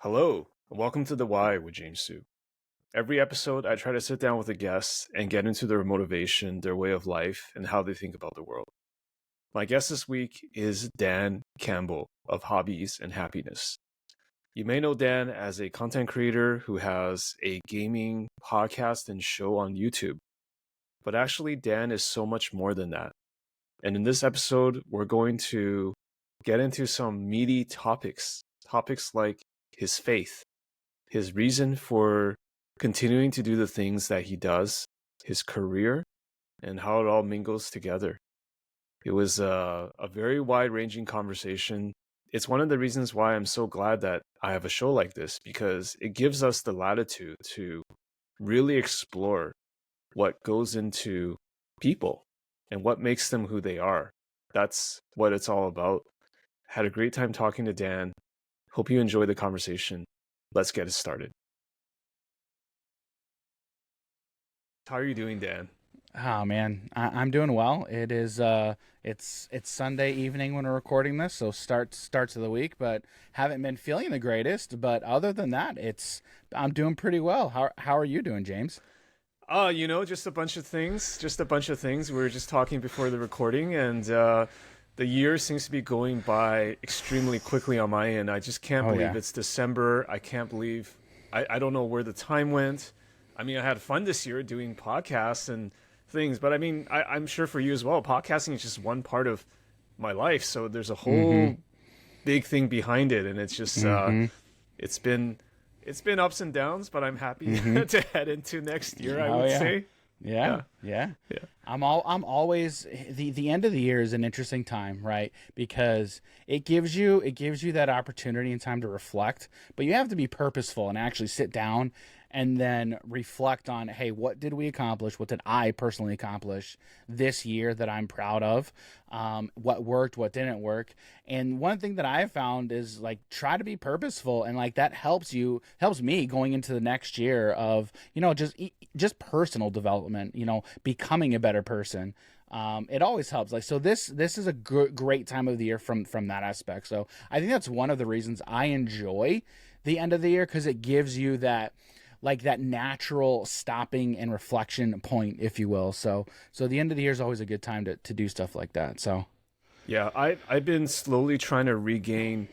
Hello, and welcome to The Why with James Su. Every episode, I try to sit down with a guest and get into their motivation, their way of life, and how they think about the world. My guest this week is Dan Campbell of Hobbies and Happiness. You may know Dan as a content creator who has a gaming podcast and show on YouTube. But actually, Dan is so much more than that. And in this episode, we're going to get into some meaty topics like his faith, his reason for continuing to do the things that he does, his career, and how it all mingles together. It was a very wide-ranging conversation. It's one of the reasons why I'm so glad that I have a show like this, because it gives us the latitude to really explore what goes into people and what makes them who they are. That's what it's all about. Had a great time talking to Dan. Hope you enjoy the conversation. Let's get it started. How are you doing, Dan? Oh man, I'm doing well. It is it's Sunday evening when we're recording this, so starts of the week, but haven't been feeling the greatest. But other than that, I'm doing pretty well. How are you doing, James? Just a bunch of things. We were just talking before the recording, and the year seems to be going by extremely quickly on my end. I just can't believe it's December. I can't believe I don't know where the time went. I mean, I had fun this year doing podcasts and things, but I mean, I'm sure for you as well, podcasting is just one part of my life. So there's a whole big thing behind it, and it's just it's been ups and downs, but I'm happy to head into next year. I would say. Yeah. I'm always the end of the year is an interesting time, right? Because it gives you that opportunity and time to reflect, but you have to be purposeful and actually sit down and then reflect on, hey, what did we accomplish? What did I personally accomplish this year that I'm proud of? What worked, what didn't work? And one thing that I've found is like try to be purposeful, and like that helps me going into the next year of just personal development, becoming a better person. It always helps. Like, so this is a great time of the year from that aspect. So I think that's one of the reasons I enjoy the end of the year, because it gives you that natural stopping and reflection point, if you will. So the end of the year is always a good time to do stuff like that. So yeah, I've been slowly trying to regain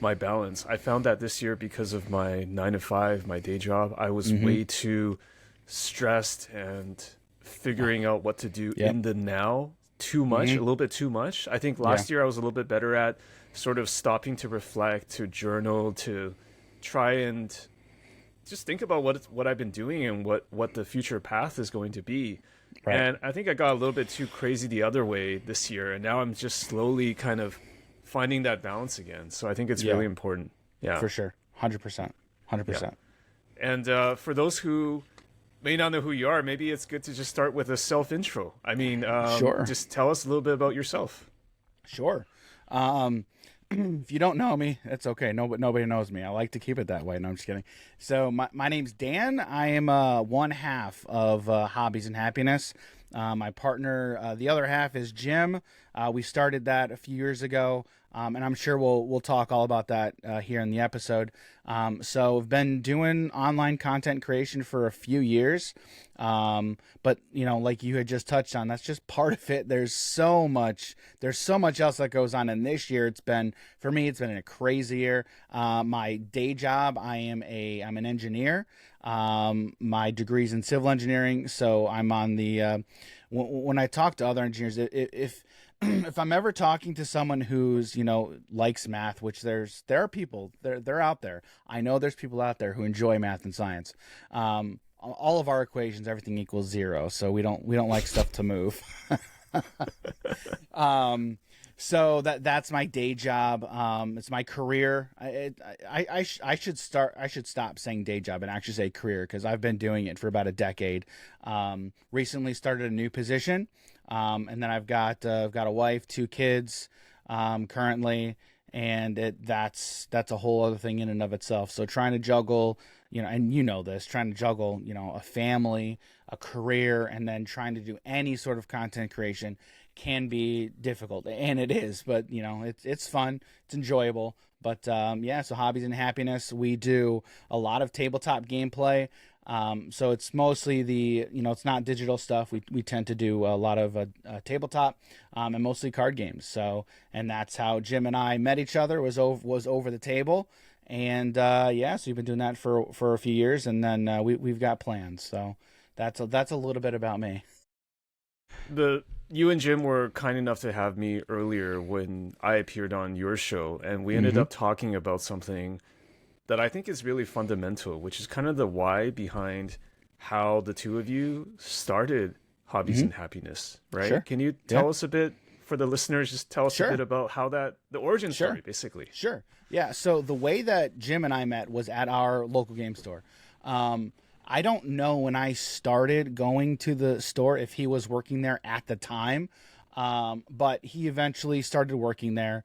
my balance. I found that this year, because of my 9 to 5, my day job, I was way too stressed and figuring out what to do in the now too much, a little bit too much. I think last year I was a little bit better at sort of stopping to reflect, to journal, to try and just think about what I've been doing and what the future path is going to be. Right. And I think I got a little bit too crazy the other way this year, and now I'm just slowly kind of finding that balance again. So I think it's really important. Yeah, for sure. 100%. And for those who may not know who you are, maybe it's good to just start with a self intro. I mean, sure. Just tell us a little bit about yourself. Sure. If you don't know me, it's okay. Nobody knows me. I like to keep it that way. No, I'm just kidding. So my name's Dan. I am one half of Hobbies and Happiness. My partner, the other half, is Jim. We started that a few years ago, and I'm sure we'll talk all about that here in the episode. So I've been doing online content creation for a few years, but like you had just touched on, that's just part of it. There's so much else that goes on, and this year it's been a crazy year. My day job, I'm an engineer. My degree's in civil engineering, so I'm on the when I talk to other engineers, if I'm ever talking to someone who's likes math, which there are people, they're out there. I know there's people out there who enjoy math and science. All of our equations, everything equals 0, so we don't like stuff to move. So that's my day job. It's my career. I should stop saying day job and actually say career, because I've been doing it for about a decade. Recently started a new position, and then I've got a wife, 2 kids, currently, and that's a whole other thing in and of itself. So trying to juggle, and trying to juggle, a family, a career, and then trying to do any sort of content creation can be difficult, and it is. But it's fun, it's enjoyable. But yeah, so Hobbies and Happiness, we do a lot of tabletop gameplay. So it's mostly it's not digital stuff. We tend to do a lot of tabletop and mostly card games. So, and that's how Jim and I met each other, was over the table. And yeah, so we've been doing that for a few years, and then we've got plans. So that's a little bit about me. You and Jim were kind enough to have me earlier when I appeared on your show, and we ended Mm-hmm. up talking about something that I think is really fundamental, which is kind of the why behind how the two of you started Hobbies Mm-hmm. and Happiness, right? Sure. Can you Yeah. tell us a bit, for the listeners, just tell us a Sure. bit about how the origin Sure. story, basically. Sure. Yeah. So the way that Jim and I met was at our local game store. I don't know when I started going to the store if he was working there at the time, but he eventually started working there.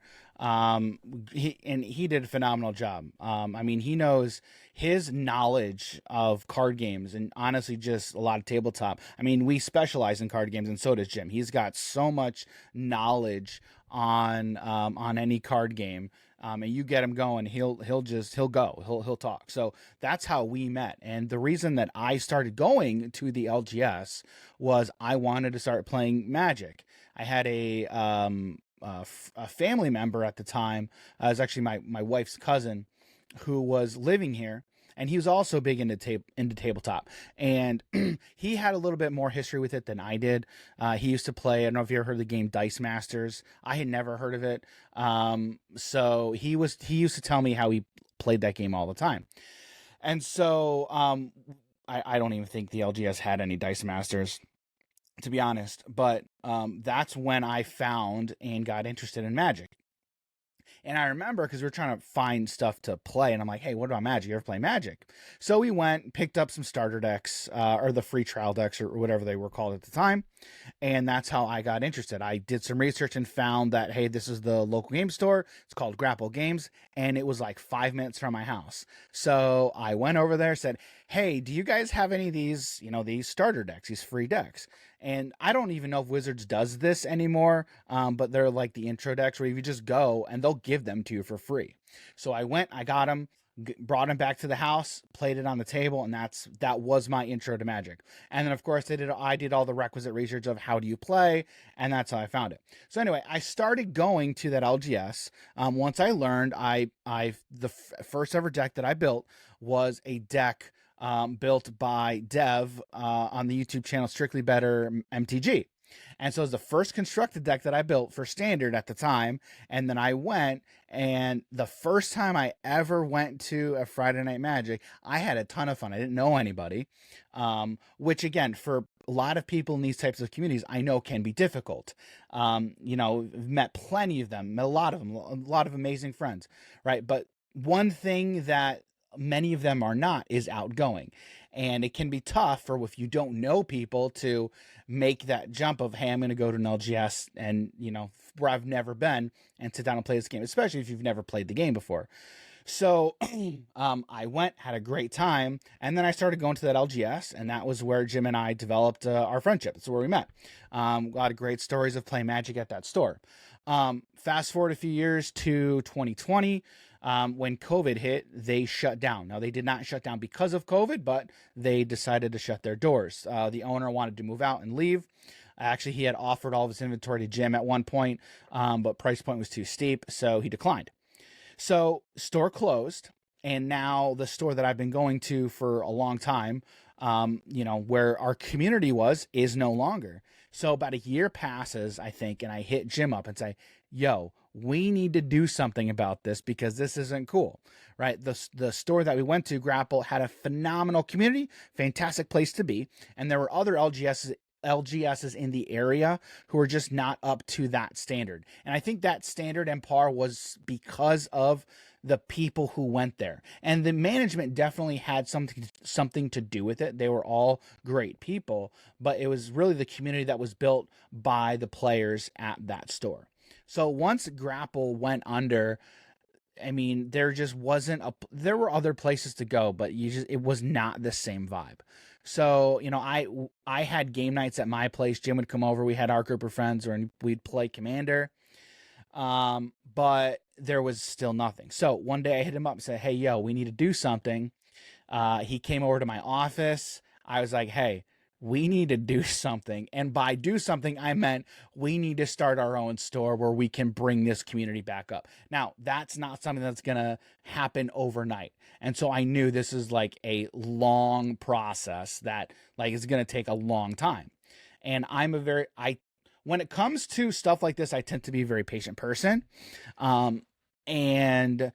He did a phenomenal job. I mean, he knows his knowledge of card games and honestly just a lot of tabletop. I mean, we specialize in card games, and so does Jim. He's got so much knowledge on any card game. And you get him going, he'll talk. So that's how we met. And the reason that I started going to the LGS was I wanted to start playing Magic. I had a family member at the time. It was actually my wife's cousin who was living here, and he was also big into tabletop. And he had a little bit more history with it than I did. He used to play. I don't know if you ever heard of the game Dice Masters. I had never heard of it. So he used to tell me how he played that game all the time. And so I don't even think the LGS had any Dice Masters, to be honest. But that's when I found and got interested in Magic. And I remember because we were trying to find stuff to play, and I'm like, hey, what about Magic? You ever play Magic? So we went, picked up some starter decks, or the free trial decks, or whatever they were called at the time. And that's how I got interested. I did some research and found that, hey, this is the local game store. It's called Grapple Games. And it was like 5 minutes from my house. So I went over there, said, hey, do you guys have any of these, these starter decks, these free decks? And I don't even know if Wizards does this anymore, but they're like the intro decks where you just go and they'll give them to you for free. So I went, I got them, brought them back to the house, played it on the table, and that was my intro to Magic. And then of course I did all the requisite research of how do you play, and that's how I found it. So anyway, I started going to that LGS. Once I learned, the first ever deck that I built was a deck built by Dev on the YouTube channel Strictly Better MTG. And so it was the first constructed deck that I built for standard at the time. And then I went, and the first time I ever went to a Friday Night Magic, I had a ton of fun. I didn't know anybody, which again, for a lot of people in these types of communities, I know can be difficult. Met plenty of them, met a lot of amazing friends, right? But one thing that many of them are not is outgoing, and it can be tough for if you don't know people to make that jump of, hey, I'm going to go to an LGS and where I've never been and sit down and play this game, especially if you've never played the game before. So I went, had a great time, and then I started going to that LGS, and that was where Jim and I developed our friendship. That's where we met. A lot of great stories of playing Magic at that store. Fast forward a few years to 2020. When COVID hit, they shut down. Now, they did not shut down because of COVID, but they decided to shut their doors. The owner wanted to move out and leave. Actually, he had offered all of his inventory to Jim at one point, but price point was too steep, so he declined. So store closed, and now the store that I've been going to for a long time, where our community is no longer. So about a year passes, I think, and I hit Jim up and say, yo, we need to do something about this because this isn't cool, right? The store that we went to, Grapple, had a phenomenal community, fantastic place to be. And there were other LGSs in the area who were just not up to that standard. And I think that standard and par was because of the people who went there, and the management definitely had something to do with it. They were all great people, but it was really the community that was built by the players at that store. So once Grapple went under, I mean, there just wasn't there were other places to go, but it was not the same vibe. So, I had game nights at my place. Jim would come over. We had our group of friends, and we'd play Commander. But there was still nothing. So one day I hit him up and said, "Hey, yo, we need to do something." He came over to my office. I was like, "Hey, we need to do something." And by do something, I meant we need to start our own store where we can bring this community back up. Now, that's not something that's going to happen overnight. And so I knew this is like a long process that like is going to take a long time. And when it comes to stuff like this, I tend to be a very patient person. Um, and,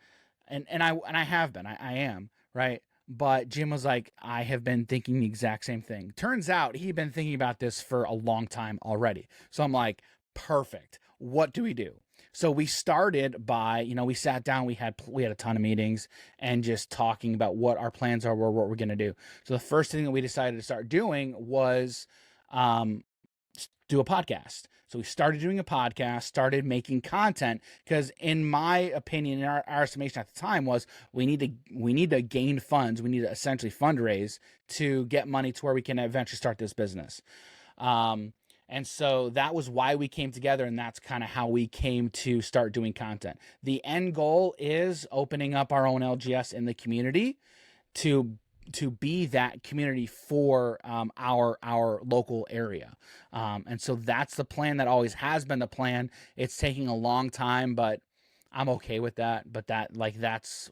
I have been, I am, right? But Jim was like, I have been thinking the exact same thing. Turns out he'd been thinking about this for a long time already. So I'm like, perfect. What do we do? So we started by, we sat down, we had a ton of meetings and just talking about what our plans are, what we're going to do. So the first thing that we decided to start doing was do a podcast. So we started doing a podcast, started making content, because in my opinion, in our estimation at the time was we need to gain funds. We need to essentially fundraise to get money to where we can eventually start this business. And so that was why we came together, and that's kind of how we came to start doing content. The end goal is opening up our own LGS in the community to be that community for our local area. And so that's the plan. That always has been the plan. It's taking a long time, but I'm okay with that. But that's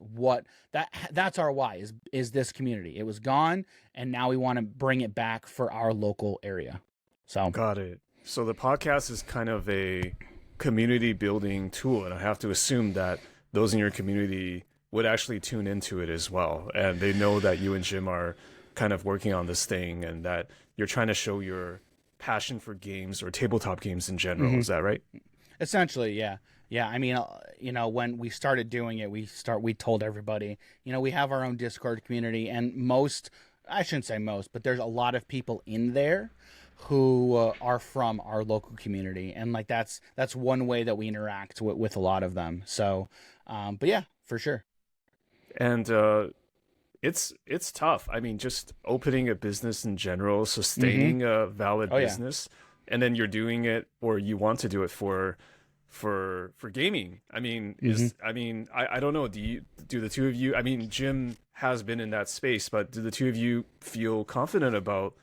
our why is this community. It was gone, and now we want to bring it back for our local area. So got it. So the podcast is kind of a community building tool, and I have to assume that those in your community would actually tune into it as well, and they know that you and Jim are kind of working on this thing, and that you're trying to show your passion for games or tabletop games in general. Mm-hmm. Is that right? Essentially, yeah. I mean, when we started doing it, we told everybody, we have our own Discord community, and I shouldn't say most, but there's a lot of people in there who are from our local community, and like that's one way that we interact with a lot of them. So, but yeah, for sure. And it's tough. I mean, just opening a business in general, sustaining a valid business, and then you're doing it, or you want to do it for gaming. I mean, I don't know. Do the two of you? I mean, Jim has been in that space, but do the two of you feel confident about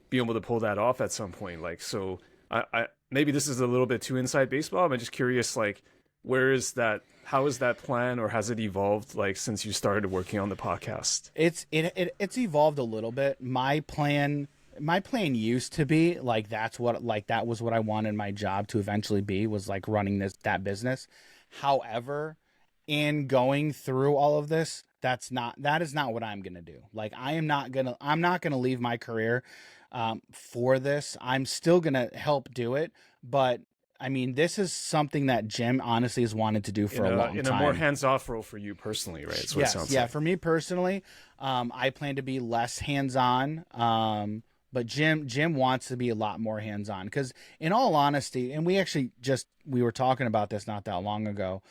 being able to pull that off at some point? Like, so I maybe this is a little bit too inside baseball. I'm just curious, like, where is that? How is that plan, or has it evolved like since you started working on the podcast? It's evolved a little bit. My plan used to be like that was what I wanted my job to eventually be, was like running that business. However, in going through all of this, that is not what I'm gonna do. Like I'm not gonna leave my career for this. I'm still gonna help do it, but I mean, this is something that Jim honestly has wanted to do for a long time. In a more hands-off role for you personally, right? That's what it sounds like. For me personally, I plan to be less hands-on, but Jim wants to be a lot more hands-on. Because in all honesty, and we were talking about this not that long ago,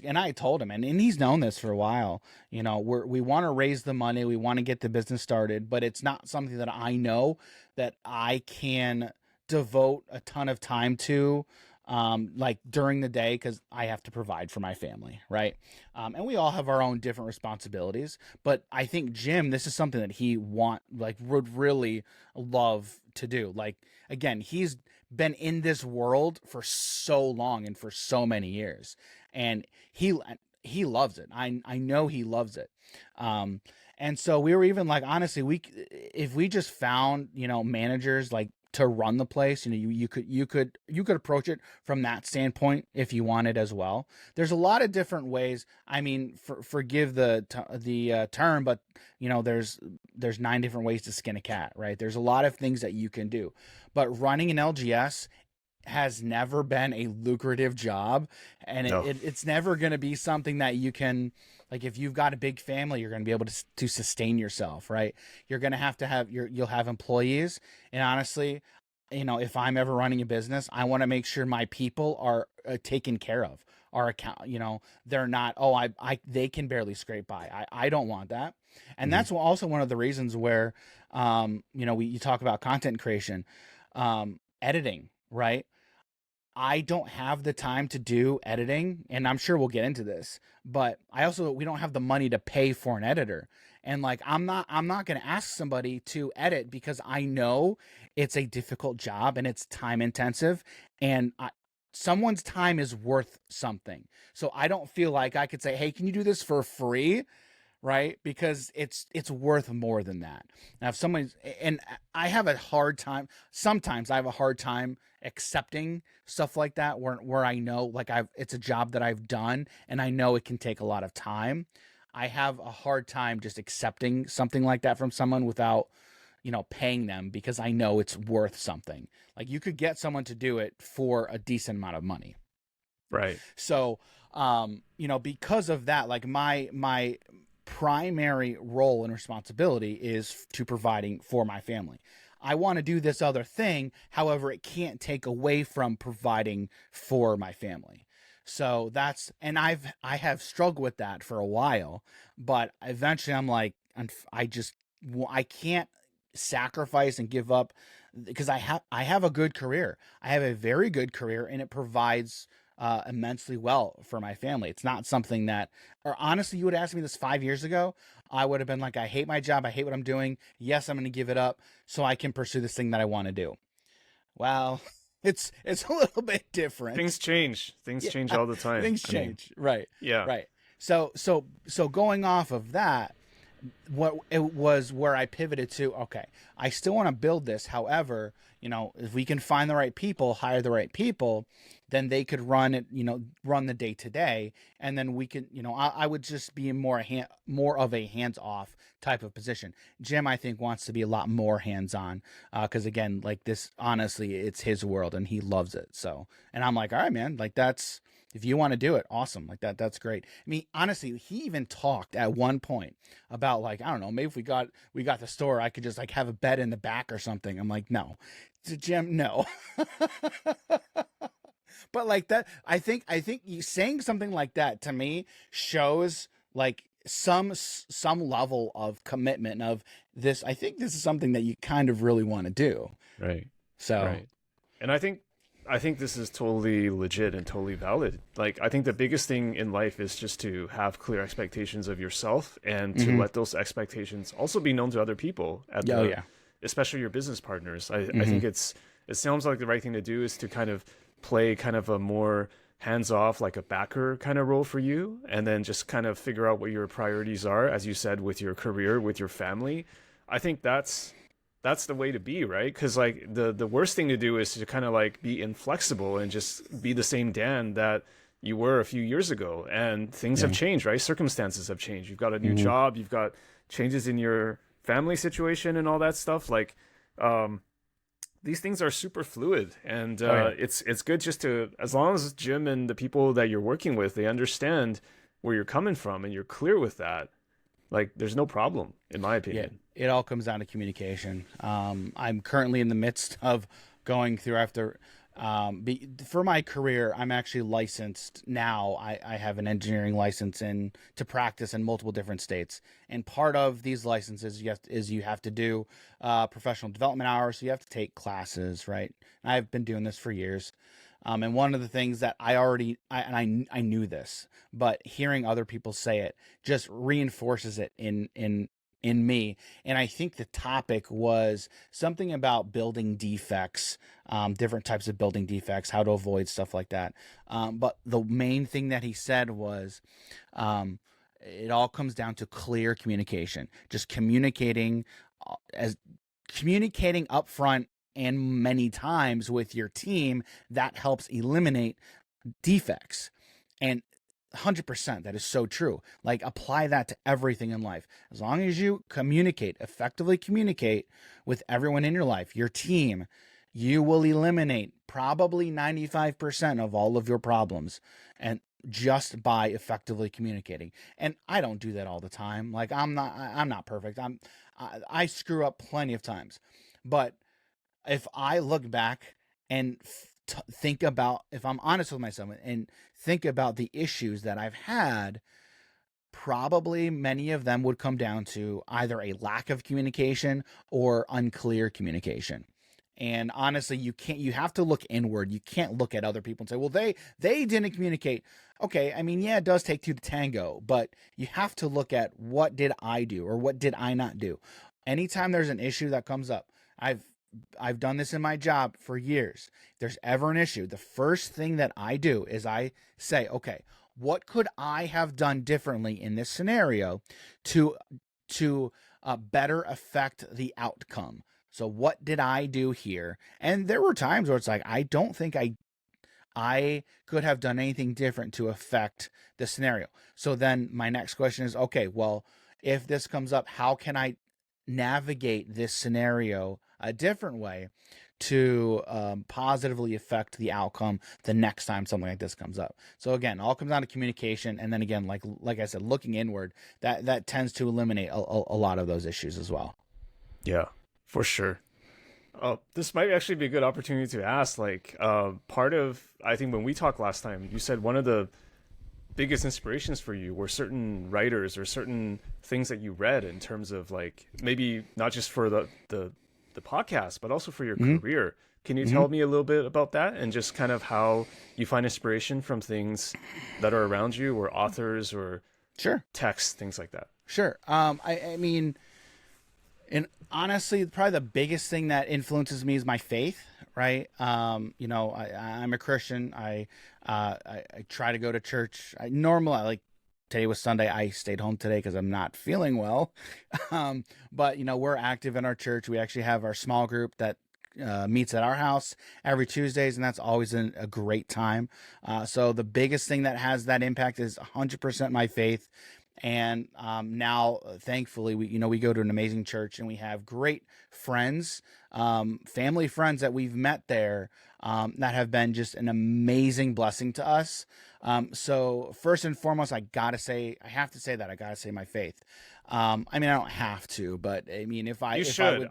and I told him, and he's known this for a while, we want to raise the money, we want to get the business started, but it's not something that I know that I can devote a ton of time to like during the day, because I have to provide for my family, right? And we all have our own different responsibilities, but I think Jim, this is something that he would really love to do. Like, again, he's been in this world for so long and for so many years, and he loves it. I know he loves it. And so we were even like, honestly, if we just found, managers like to run the place, you could approach it from that standpoint if you wanted as well. There's a lot of different ways. I mean, forgive the term, but there's 9 different ways to skin a cat, right? There's a lot of things that you can do, but running an LGS has never been a lucrative job, and it's never going to be something that you can, like, if you've got a big family, you're going to be able to sustain yourself, right? You're going to have you'll have employees. And honestly, if I'm ever running a business, I want to make sure my people are taken care of, our account, they're not, they can barely scrape by. I don't want that. And Mhm. that's also one of the reasons where, you talk about content creation, editing, right? I don't have the time to do editing, and I'm sure we'll get into this, but we don't have the money to pay for an editor. And like I'm not going to ask somebody to edit because I know it's a difficult job and it's time intensive, and someone's time is worth something. So I don't feel like I could say, "Hey, can you do this for free?" Right? Because it's worth more than that. Now, if someone's, and I have a hard time, sometimes I have a hard time accepting stuff like that where I know like it's a job that I've done and I know it can take a lot of time. I have a hard time just accepting something like that from someone without, paying them, because I know it's worth something. Like you could get someone to do it for a decent amount of money. Right. So, because of that, like my primary role and responsibility is to providing for my family. I want to do this other thing, however, it can't take away from providing for my family. So and I have struggled with that for a while, but eventually I'm like, I can't sacrifice and give up, because I have a good career. I have a very good career, and it provides immensely well for my family. It's not something that, or honestly, you would ask me this 5 years ago, I would have been like, I hate my job. I hate what I'm doing. Yes, I'm going to give it up so I can pursue this thing that I want to do. Well, it's a little bit different. Things change. Things Yeah, change all the time. things I mean, change. Right. yeah. Right. So going off of that, what it was where I pivoted to, okay, I still want to build this. However, if we can find the right people, hire the right people, then they could run it, run the day to day. And then we can, I would just be more of a hands off type of position. Jim, I think, wants to be a lot more hands on, because again, like this, honestly, it's his world and he loves it. So, and I'm like, all right, man, like if you want to do it, awesome. Like that's great. I mean, honestly, he even talked at one point about, like, I don't know, maybe if we got the store, I could just like have a bed in the back or something. I'm like, no, Jim, no. But like that, I think you saying something like that to me shows like some level of commitment of this. I think this is something that you kind of really want to do. Right. So, Right. And I think this is totally legit and totally valid. Like I think the biggest thing in life is just to have clear expectations of yourself and to mhm. let those expectations also be known to other people Oh yeah. especially your business partners. I Mhm. think it sounds like the right thing to do is to kind of play kind of a more hands off, like a backer kind of role for you, and then just kind of figure out what your priorities are, as you said, with your career, with your family. I think that's the way to be, right? Because like the worst thing to do is to kind of like be inflexible and just be the same Dan that you were a few years ago, and things have Yeah. changed, right? Circumstances have changed. You've got a new Mhm. job, you've got changes in your family situation and all that stuff. Like um these things are super fluid, and Oh yeah. it's good just to, as long as Jim and the people that you're working with, they understand where you're coming from and you're clear with that, like there's no problem, in my Yeah, opinion. it all comes down to communication. I'm currently in the midst of going through after for my career. I'm actually licensed now. I have an engineering license to practice in multiple different states, and part of these licenses you have to do professional development hours. So you have to take classes, right? I've been doing this for years. And one of the things that I knew this, but hearing other people say it just reinforces it in me. And I think the topic was something about building defects, different types of building defects, how to avoid stuff like that. But the main thing that he said was, it all comes down to clear communication, just as communicating upfront and many times with your team. That helps eliminate defects. And 100%, that is so true. Like, apply that to everything in life. As long as you effectively communicate with everyone in your life, your team, you will eliminate probably 95% of all of your problems, and just by effectively communicating. And I don't do that all the time. Like, I'm not perfect. I screw up plenty of times. But if I look back and think about, if I'm honest with myself and think about the issues that I've had, probably many of them would come down to either a lack of communication or unclear communication. And honestly, you have to look inward. You can't look at other people and say, well, they didn't communicate. Okay, I mean, yeah, it does take two to tango, but you have to look at, what did I do or what did I not do? Anytime there's an issue that comes up, I've done this in my job for years. If there's ever an issue, the first thing that I do is I say, okay, what could I have done differently in this scenario to better affect the outcome? So what did I do here? And there were times where it's like, I don't think I could have done anything different to affect the scenario. So then my next question is, okay, well, if this comes up, how can I navigate this scenario a different way to positively affect the outcome the next time something like this comes up? So again, all comes down to communication, and then again, like I said, looking inward, that tends to eliminate a lot of those issues as well. Yeah, for sure. This might actually be a good opportunity to ask, like, part of, I think when we talked last time, you said one of the biggest inspirations for you were certain writers or certain things that you read in terms of, like, maybe not just for the podcast, but also for your career. Can you tell me a little bit about that, and just kind of how you find inspiration from things that are around you, or authors, or texts, things like that? Sure. I mean, and honestly, probably the biggest thing that influences me is my faith, right? You know, I'm a Christian. I try to go to church. Like, today was Sunday. I stayed home today because I'm not feeling well. But, you know, we're active in our church. We actually have our small group that meets at our house every Tuesdays, and that's always a great time. So the biggest thing that has that impact is 100% my faith. And now, thankfully, we go to an amazing church, and we have great friends, family friends that we've met there, that have been just an amazing blessing to us. So first and foremost, I gotta say my faith. I mean, I don't have to, but I mean, if I say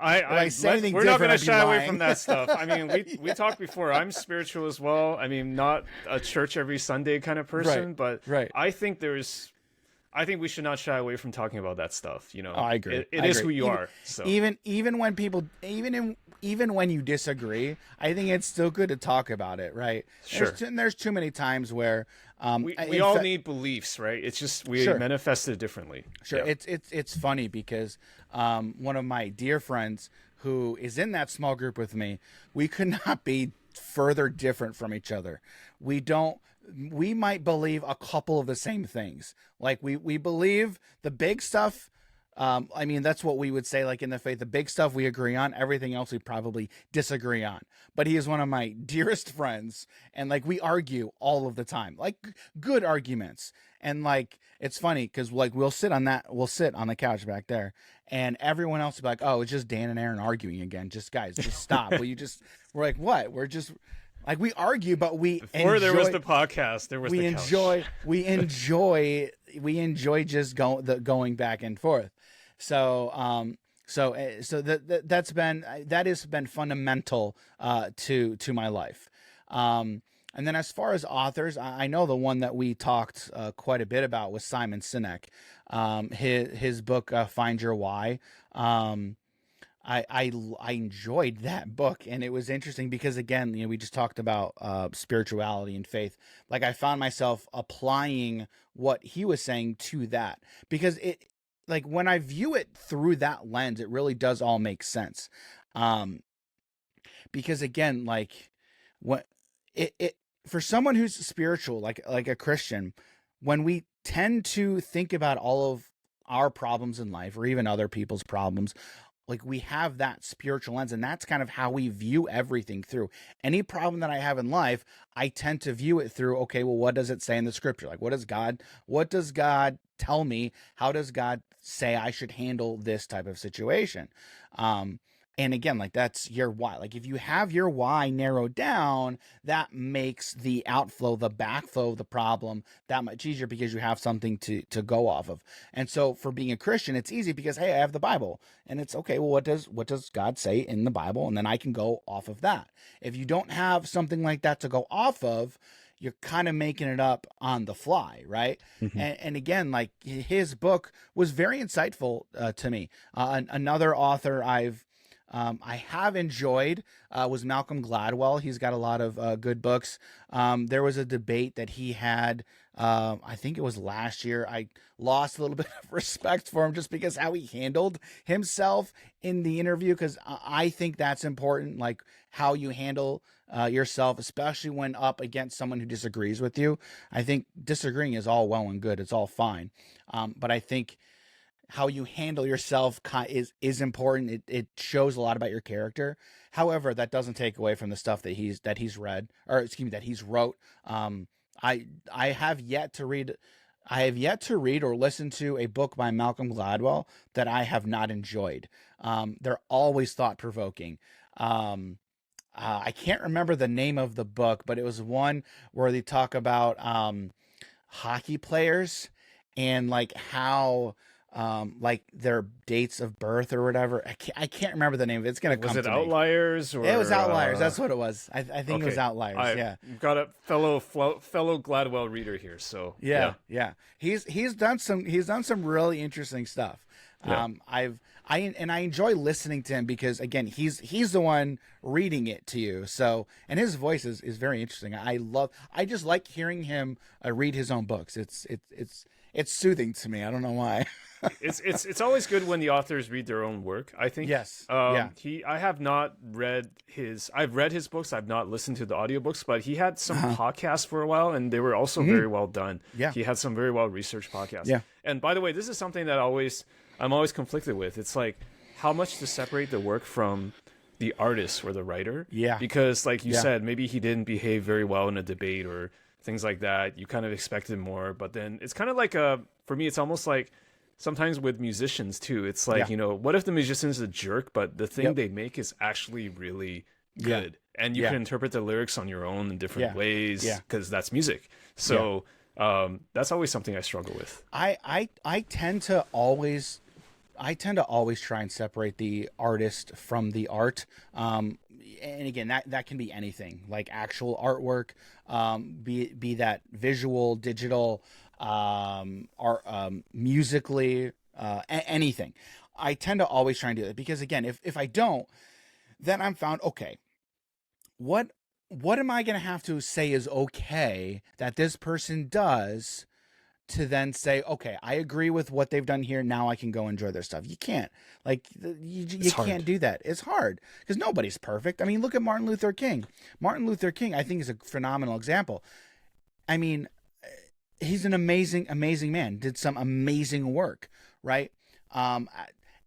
anything we're not going to shy away lying. from that stuff. I mean, we talked before. I'm spiritual as well. I mean, not a church every Sunday kind of person, but I think we should not shy away from talking about that stuff. You know, I agree. It is who you are. So even when people, even when you disagree, I think it's still good to talk about it, right? Sure. There's too many times where we all need beliefs, right? It's just we manifest it differently. Sure. Yeah. It's funny because one of my dear friends who is in that small group with me, we could not be further different from each other. We might believe a couple of the same things. Like we believe the big stuff. I mean, that's what we would say, like in the faith, the big stuff we agree on, everything else we probably disagree on. But he is one of my dearest friends, and like we argue all of the time, like good arguments. And like, it's funny because like we'll sit on the couch back there, and everyone else will be like, oh, it's just Dan and Aaron arguing again. Just guys, just stop. We're like, what? We're just like, we argue, but before there was the podcast, there was the couch. we enjoy just going back and forth. So that has been fundamental to my life. And then as far as authors, I know the one that we talked quite a bit about was Simon Sinek. His book Find Your Why. I enjoyed that book, and it was interesting because, again, we just talked about spirituality and faith. Like, I found myself applying what he was saying to that, because like when I view it through that lens, it really does all make sense. Because again, like what it for someone who's spiritual, like a Christian, when we tend to think about all of our problems in life, or even other people's problems, like we have that spiritual lens, and that's kind of how we view everything through. Any problem that I have in life, I tend to view it through, okay, well, what does it say in the scripture? Like, what does God tell me? How does God say I should handle this type of situation? And again, like that's your why. Like if you have your why narrowed down, that makes the outflow, the backflow of the problem that much easier because you have something to go off of. And so for being a Christian, it's easy because hey, I have the Bible, and it's okay. Well, what does God say in the Bible, and then I can go off of that. If you don't have something like that to go off of, you're kind of making it up on the fly, right? Mm-hmm. And again, like his book was very insightful to me. Another author I have enjoyed was Malcolm Gladwell. He's got a lot of good books. There was a debate that he had, I think it was last year. I lost a little bit of respect for him just because how he handled himself in the interview, because I think that's important, like how you handle yourself, especially when up against someone who disagrees with you. I think disagreeing is all well and good. It's all fine. But I think how you handle yourself is important. It shows a lot about your character. However, that doesn't take away from the stuff that he's read, or excuse me, that he's wrote. I have yet to read or listen to a book by Malcolm Gladwell that I have not enjoyed. They're always thought provoking. I can't remember the name of the book, but it was one where they talk about hockey players and like how like their dates of birth or whatever. I can't remember the name of it. It's gonna come to me. Was it Outliers? Or, it was Outliers. That's what it was. I think okay. it was Outliers. Yeah. I've got a fellow Gladwell reader here, so yeah. He's done some really interesting stuff. Yeah. I enjoy listening to him because again he's the one reading it to you. So, and his voice is very interesting. I just like hearing him read his own books. It's soothing to me. I don't know why. it's always good when the authors read their own work, I think. Yes. I have not read I've read his books. I've not listened to the audiobooks, but he had some podcasts for a while, and they were also very well done. Yeah. He had some very well researched podcasts. Yeah. And by the way, this is something that I'm always conflicted with. It's like how much to separate the work from the artist or the writer. Yeah. Because like you said, maybe he didn't behave very well in a debate or things like that. You kind of expected more, but then it's kind of like for me, it's almost like sometimes with musicians too. It's like, what if the musician's a jerk, but the thing they make is actually really good, and you can interpret the lyrics on your own in different ways because that's music. So that's always something I struggle with. I tend to always try and separate the artist from the art. And again, that can be anything, like actual artwork, be that visual, digital, art, musically, anything. I tend to always try and do that because again, if I don't, then I'm found, okay, what am I going to have to say is okay that this person does to then say, okay, I agree with what they've done here. Now I can go enjoy their stuff. You can't, like, you can't do that. It's hard because nobody's perfect. I mean, look at Martin Luther King. Martin Luther King, I think, is a phenomenal example. I mean, he's an amazing, amazing man. Did some amazing work, right?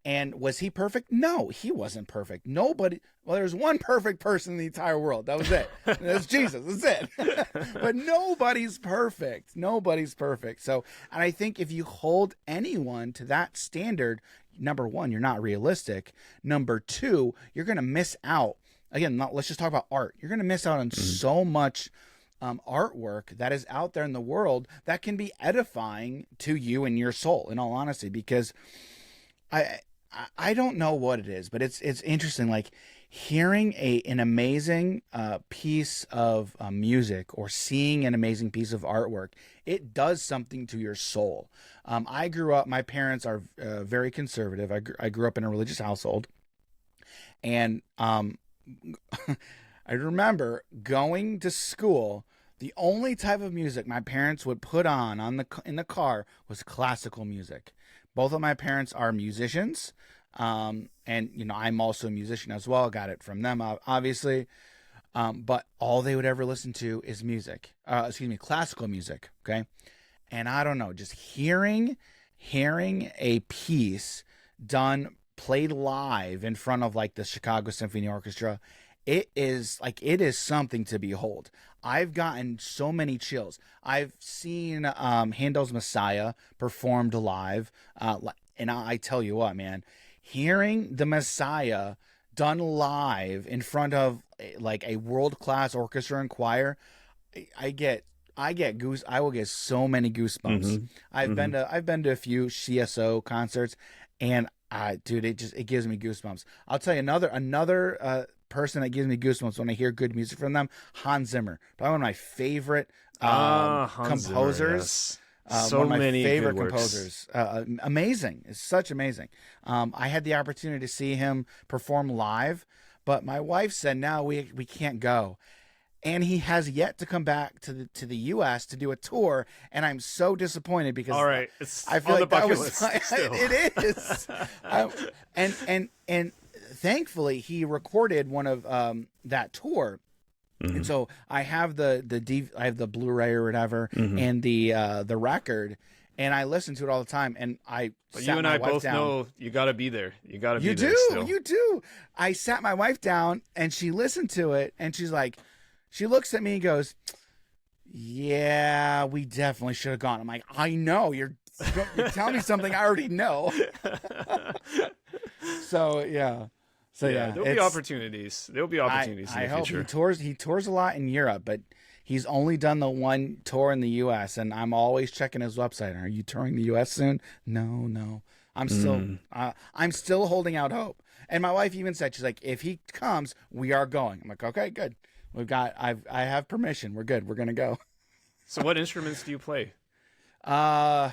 And was he perfect? No, he wasn't perfect. Nobody. Well, there's one perfect person in the entire world. That was it. That's Jesus. That's it. But nobody's perfect. Nobody's perfect. So, and I think if you hold anyone to that standard, number one, you're not realistic. Number two, you're going to miss out. Again, let's just talk about art. You're going to miss out on so much artwork that is out there in the world that can be edifying to you and your soul, in all honesty, because I don't know what it is, but it's interesting. Like hearing an amazing piece of music or seeing an amazing piece of artwork, it does something to your soul. I grew up. My parents are very conservative. I grew up in a religious household, and I remember going to school. The only type of music my parents would put on in the car was classical music. Both of my parents are musicians, and I'm also a musician as well. Got it from them, obviously. But all they would ever listen to is music. Classical music. Okay, and I don't know, just hearing a piece played live in front of like the Chicago Symphony Orchestra. It is something to behold. I've gotten so many chills. I've seen Handel's Messiah performed live, and I tell you what, man, hearing the Messiah done live in front of like a world-class orchestra and choir, I will get so many goosebumps. I've been to a few CSO concerts, and dude, it gives me goosebumps. I'll tell you another person that gives me goosebumps when I hear good music from them, Hans Zimmer. Probably one of my favorite composers. Yes. So one of my many favorite good works. composers. Amazing. It's such amazing. I had the opportunity to see him perform live, but my wife said, no, we can't go. And he has yet to come back to the U.S. to do a tour, and I'm so disappointed because all right, it's I feel on like the that bucket was list still. it is. And thankfully he recorded one of that tour. And so I have I have the Blu-ray or whatever, and the record, and I listen to it all the time. And But you and I both know you got to be there. You got to be there. You do. I sat my wife down, and she listened to it, and she's like, she looks at me and goes, "Yeah, we definitely should have gone." I'm like, "I know you're telling me something I already know." So yeah. So yeah, there'll be opportunities. There'll be opportunities in the future. He tours a lot in Europe, but he's only done the one tour in the U.S. And I'm always checking his website. Are you touring the U.S. soon? No. I'm still holding out hope. And my wife even said, she's like, if he comes, we are going. I'm like, okay, good. I have permission. We're good. We're gonna go. So what instruments do you play? I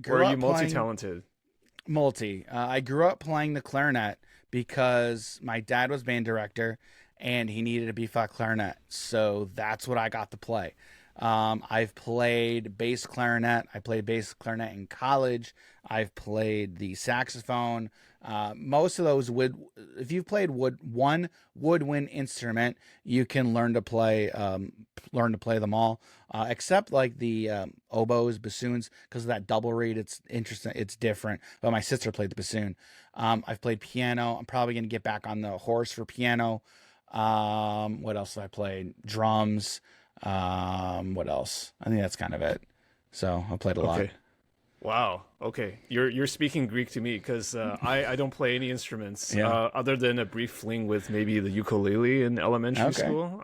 grew or are up you multi-talented? I grew up playing the clarinet because my dad was band director and he needed a B-flat clarinet. So that's what I got to play. I've played bass clarinet. I played bass clarinet in college. I've played the saxophone. Most of those if you've played one woodwind instrument, you can learn to play them all, except like the oboes, bassoons, because of that double reed. It's interesting. It's different. But my sister played the bassoon. I've played piano. I'm probably going to get back on the horse for piano. What else have I played? Drums. What else? I think that's kind of it. So I played a lot. Wow. Okay. You're speaking Greek to me because I don't play any instruments other than a brief fling with maybe the ukulele in elementary school.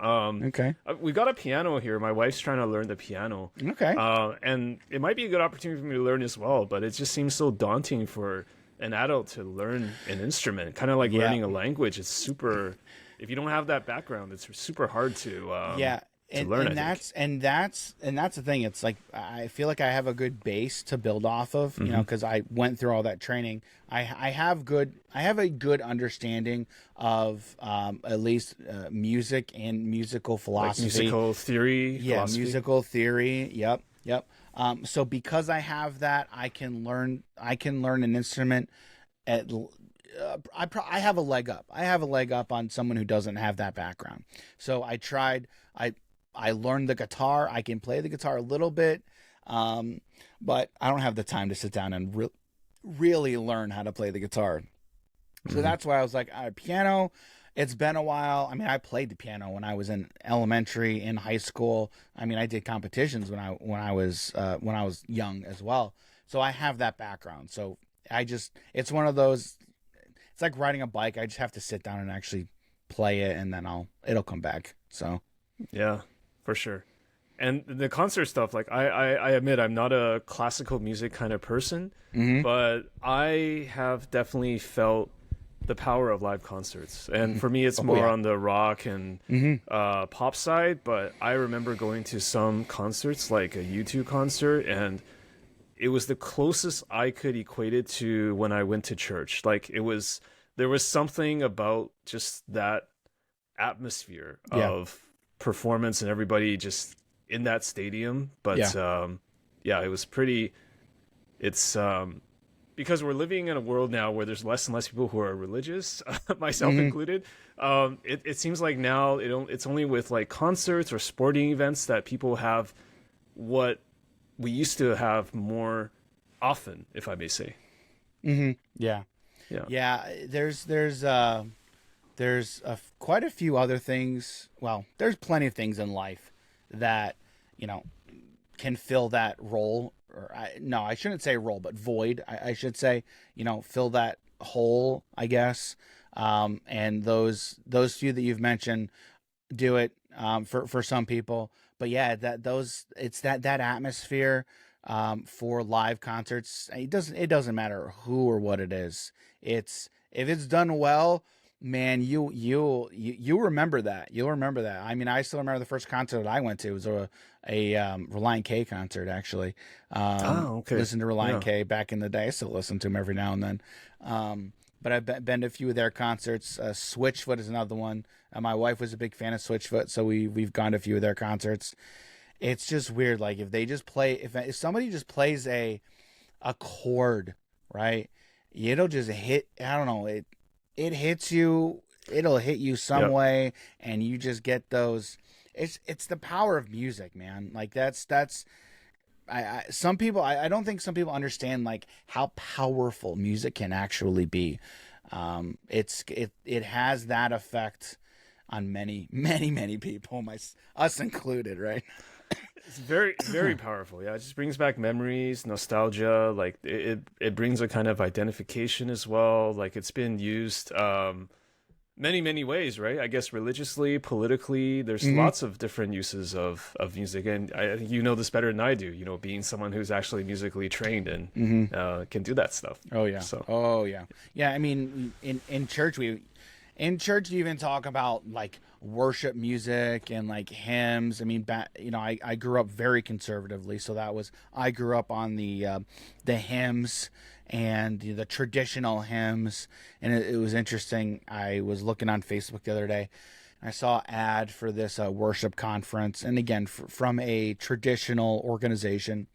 We got a piano here. My wife's trying to learn the piano. And it might be a good opportunity for me to learn as well, but it just seems so daunting for an adult to learn an instrument. Kind of like learning a language. It's super. If you don't have that background, it's super hard to learn. And that's the thing. It's like I feel like I have a good base to build off of, you know, because I went through all that training. I have a good understanding of at least music and musical philosophy, like musical theory. Philosophy. Musical theory. Yep. So because I have that, I can learn an instrument at. I have a leg up. I have a leg up on someone who doesn't have that background. So I learned the guitar. I can play the guitar a little bit, but I don't have the time to sit down and really learn how to play the guitar. So that's why I was like, piano. It's been a while. I mean, I played the piano when I was in elementary, in high school. I mean, I did competitions when I was young as well. So I have that background. So it's one of those. It's like riding a bike. I just have to sit down and actually play it, and then it'll come back. So, yeah, for sure. And the concert stuff, like I admit I'm not a classical music kind of person, but I have definitely felt the power of live concerts. And for me, it's more on the rock and pop side. But I remember going to some concerts, like a U2 concert, and it was the closest I could equate it to when I went to church. Like there was something about just that atmosphere of performance and everybody just in that stadium. But it was pretty. It's because we're living in a world now where there's less and less people who are religious, myself included. It seems like now it's only with like concerts or sporting events that people have what we used to have more often, if I may say. Yeah. There's quite a few other things. Well, there's plenty of things in life that can fill that role. I shouldn't say role, but void. I should say fill that hole, I guess. And those few that you've mentioned do it for some people. But yeah, it's that atmosphere for live concerts. It doesn't matter who or what it is. It's if it's done well, man, you remember that. You'll remember that. I mean, I still remember the first concert that I went to. It was a Reliant K concert, actually. Oh, okay. Listened to Reliant Yeah. K back in the day. I still listen to them every now and then. But I've been to a few of their concerts. Switchfoot is another one. My wife was a big fan of Switchfoot, so we've gone to a few of their concerts. It's just weird. Like if they just play, if somebody just plays a chord, right? It'll just hit. I don't know. It hits you. It'll hit you some Yep. way, and you just get those. It's the power of music, man. Like that's some people I don't think some people understand like how powerful music can actually be. It has that effect on many people, us included, right? It's very powerful. Yeah, it just brings back memories, nostalgia. Like it brings a kind of identification as well. Like it's been used many ways, right? I guess religiously, politically, there's lots of different uses of music, and I think you know this better than I do. You know, being someone who's actually musically trained and can do that stuff. Oh yeah. So Oh yeah. Yeah. I mean, in church we even talk about like worship music and like hymns. I mean, I grew up very conservatively, so I grew up on the hymns and the traditional hymns, and it was interesting. I was looking on Facebook the other day. I saw an ad for this worship conference, and again, from a traditional organization.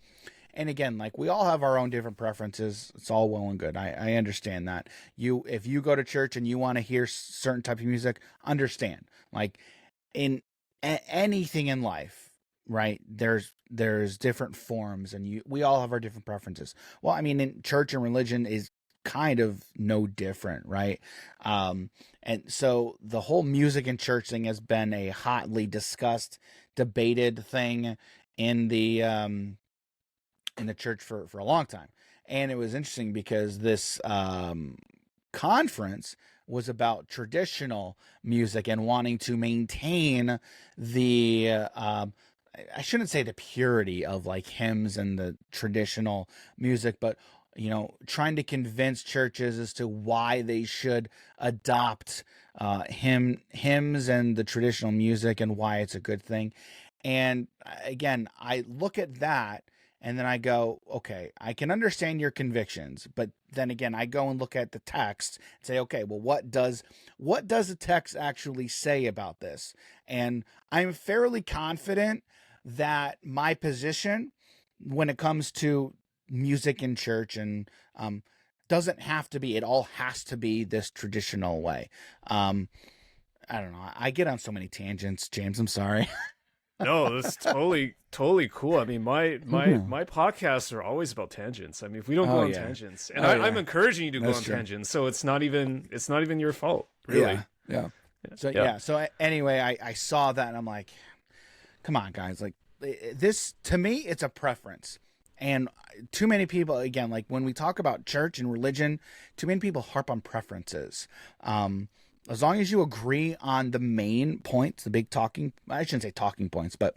And again, like we all have our own different preferences. It's all well and good. I understand that. If you go to church and you want to hear certain type of music, understand. Like in anything in life, right? There's different forms, and we all have our different preferences. Well, I mean, in church and religion is kind of no different, right? And so the whole music and church thing has been a hotly discussed, debated thing in the church for a long time. And it was interesting because this conference was about traditional music and wanting to maintain the I shouldn't say the purity of like hymns and the traditional music, but trying to convince churches as to why they should adopt hymns and the traditional music and why it's a good thing. And again, I look at that and then I go, okay, I can understand your convictions, but then again, I go and look at the text and say, okay, well, what does the text actually say about this? And I'm fairly confident that my position when it comes to music in church and doesn't have to be, it all has to be this traditional way. I don't know. I get on so many tangents, James. I'm sorry. no, that's totally cool. I mean, my podcasts are always about tangents. I mean, if we don't go Oh on yeah. tangents, and Oh I'm yeah. encouraging you to go That's on true. tangents, so it's not even your fault, really. Yeah. So Yeah. anyway, I saw that and I'm like, come on, guys. Like this to me, it's a preference. And too many people, again, like when we talk about church and religion, too many people harp on preferences. As long as you agree on the main points, the big I shouldn't say talking points, but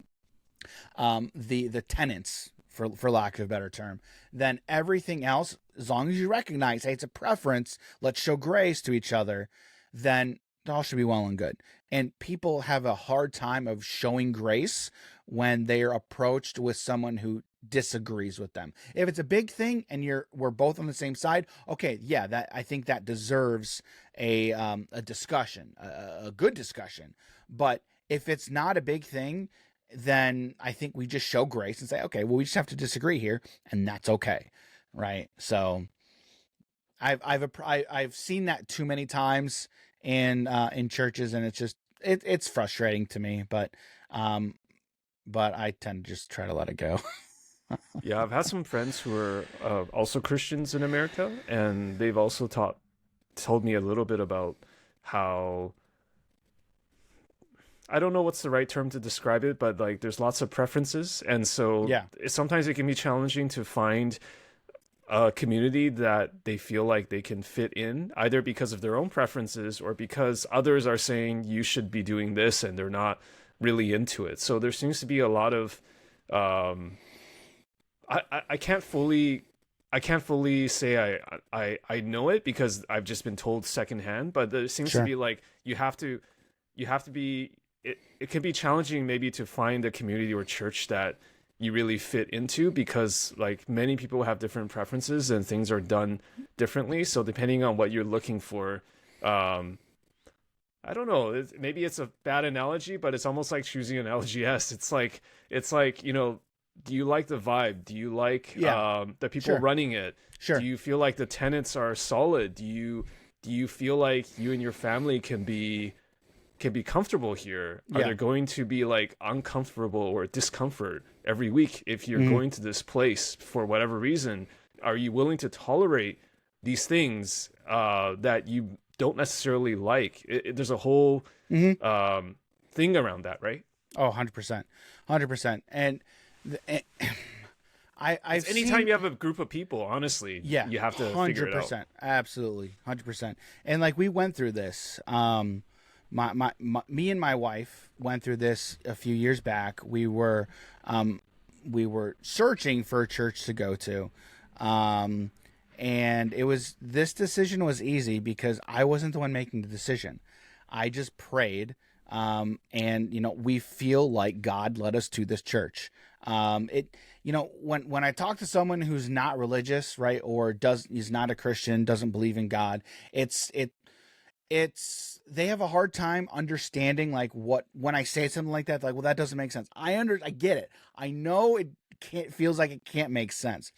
the tenets, for lack of a better term, then everything else, as long as you recognize, hey, it's a preference, let's show grace to each other, then it all should be well and good. And people have a hard time of showing grace when they are approached with someone who disagrees with them. If it's a big thing and we're both on the same side, okay, yeah, that I think that deserves a discussion, a good discussion. But if it's not a big thing, then I think we just show grace and say, okay, well, we just have to disagree here, and that's okay, right? So I've seen that too many times in churches, and it's frustrating to me, but I tend to just try to let it go. Yeah, I've had some friends who are also Christians in America, and they've also told me a little bit about how I don't know what's the right term to describe it, but like there's lots of preferences, and so Yeah. sometimes it can be challenging to find a community that they feel like they can fit in, either because of their own preferences or because others are saying you should be doing this and they're not really into it. So there seems to be a lot of um, I can't fully say I know it because I've just been told secondhand, but there seems to Sure. be like you have to be it can be challenging maybe to find a community or church that you really fit into because like many people have different preferences and things are done differently. So depending on what you're looking for, um, I don't know. Maybe it's a bad analogy, but it's almost like choosing an LGS. It's like do you like the vibe? Do you like Yeah. the people Sure. running it? Sure. Do you feel like the tenants are solid? Do you feel like you and your family can be comfortable here? Are Yeah. there going to be like uncomfortable or discomfort every week if you're Mhm. going to this place for whatever reason? Are you willing to tolerate these things that you don't necessarily like? There's a whole Mhm. thing around that, right? Oh, 100%. 100%. And the, eh, I've It's anytime seen. you have a group of people, honestly, Yeah, you have to figure it out. 100%. Absolutely. 100%. And like we went through this. Me and my wife went through this a few years back. We were searching for a church to go to. Um, and this decision was easy because I wasn't the one making the decision. I just prayed. And we feel like God led us to this church. When I talk to someone who's not religious, right, or is not a Christian, doesn't believe in God, it's they have a hard time understanding like what when I say something like that, like, well, that doesn't make sense. I get it. I know it can't feels like it can't make sense.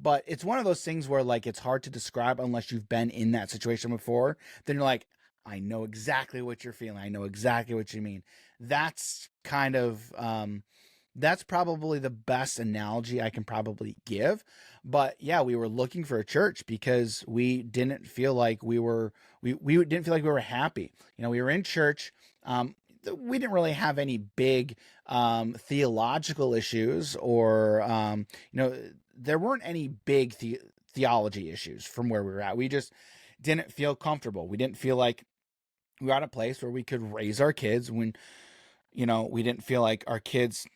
But it's one of those things where like it's hard to describe unless you've been in that situation before. Then you're like, I know exactly what you're feeling. I know exactly what you mean. That's kind of that's probably the best analogy I can probably give. But yeah, we were looking for a church because we didn't feel like we didn't feel like we were happy. We were in church. We didn't really have any big theological issues or there weren't any big theology issues from where we were at. We just didn't feel comfortable. We didn't feel like we were at a place where we could raise our kids when we didn't feel like our kids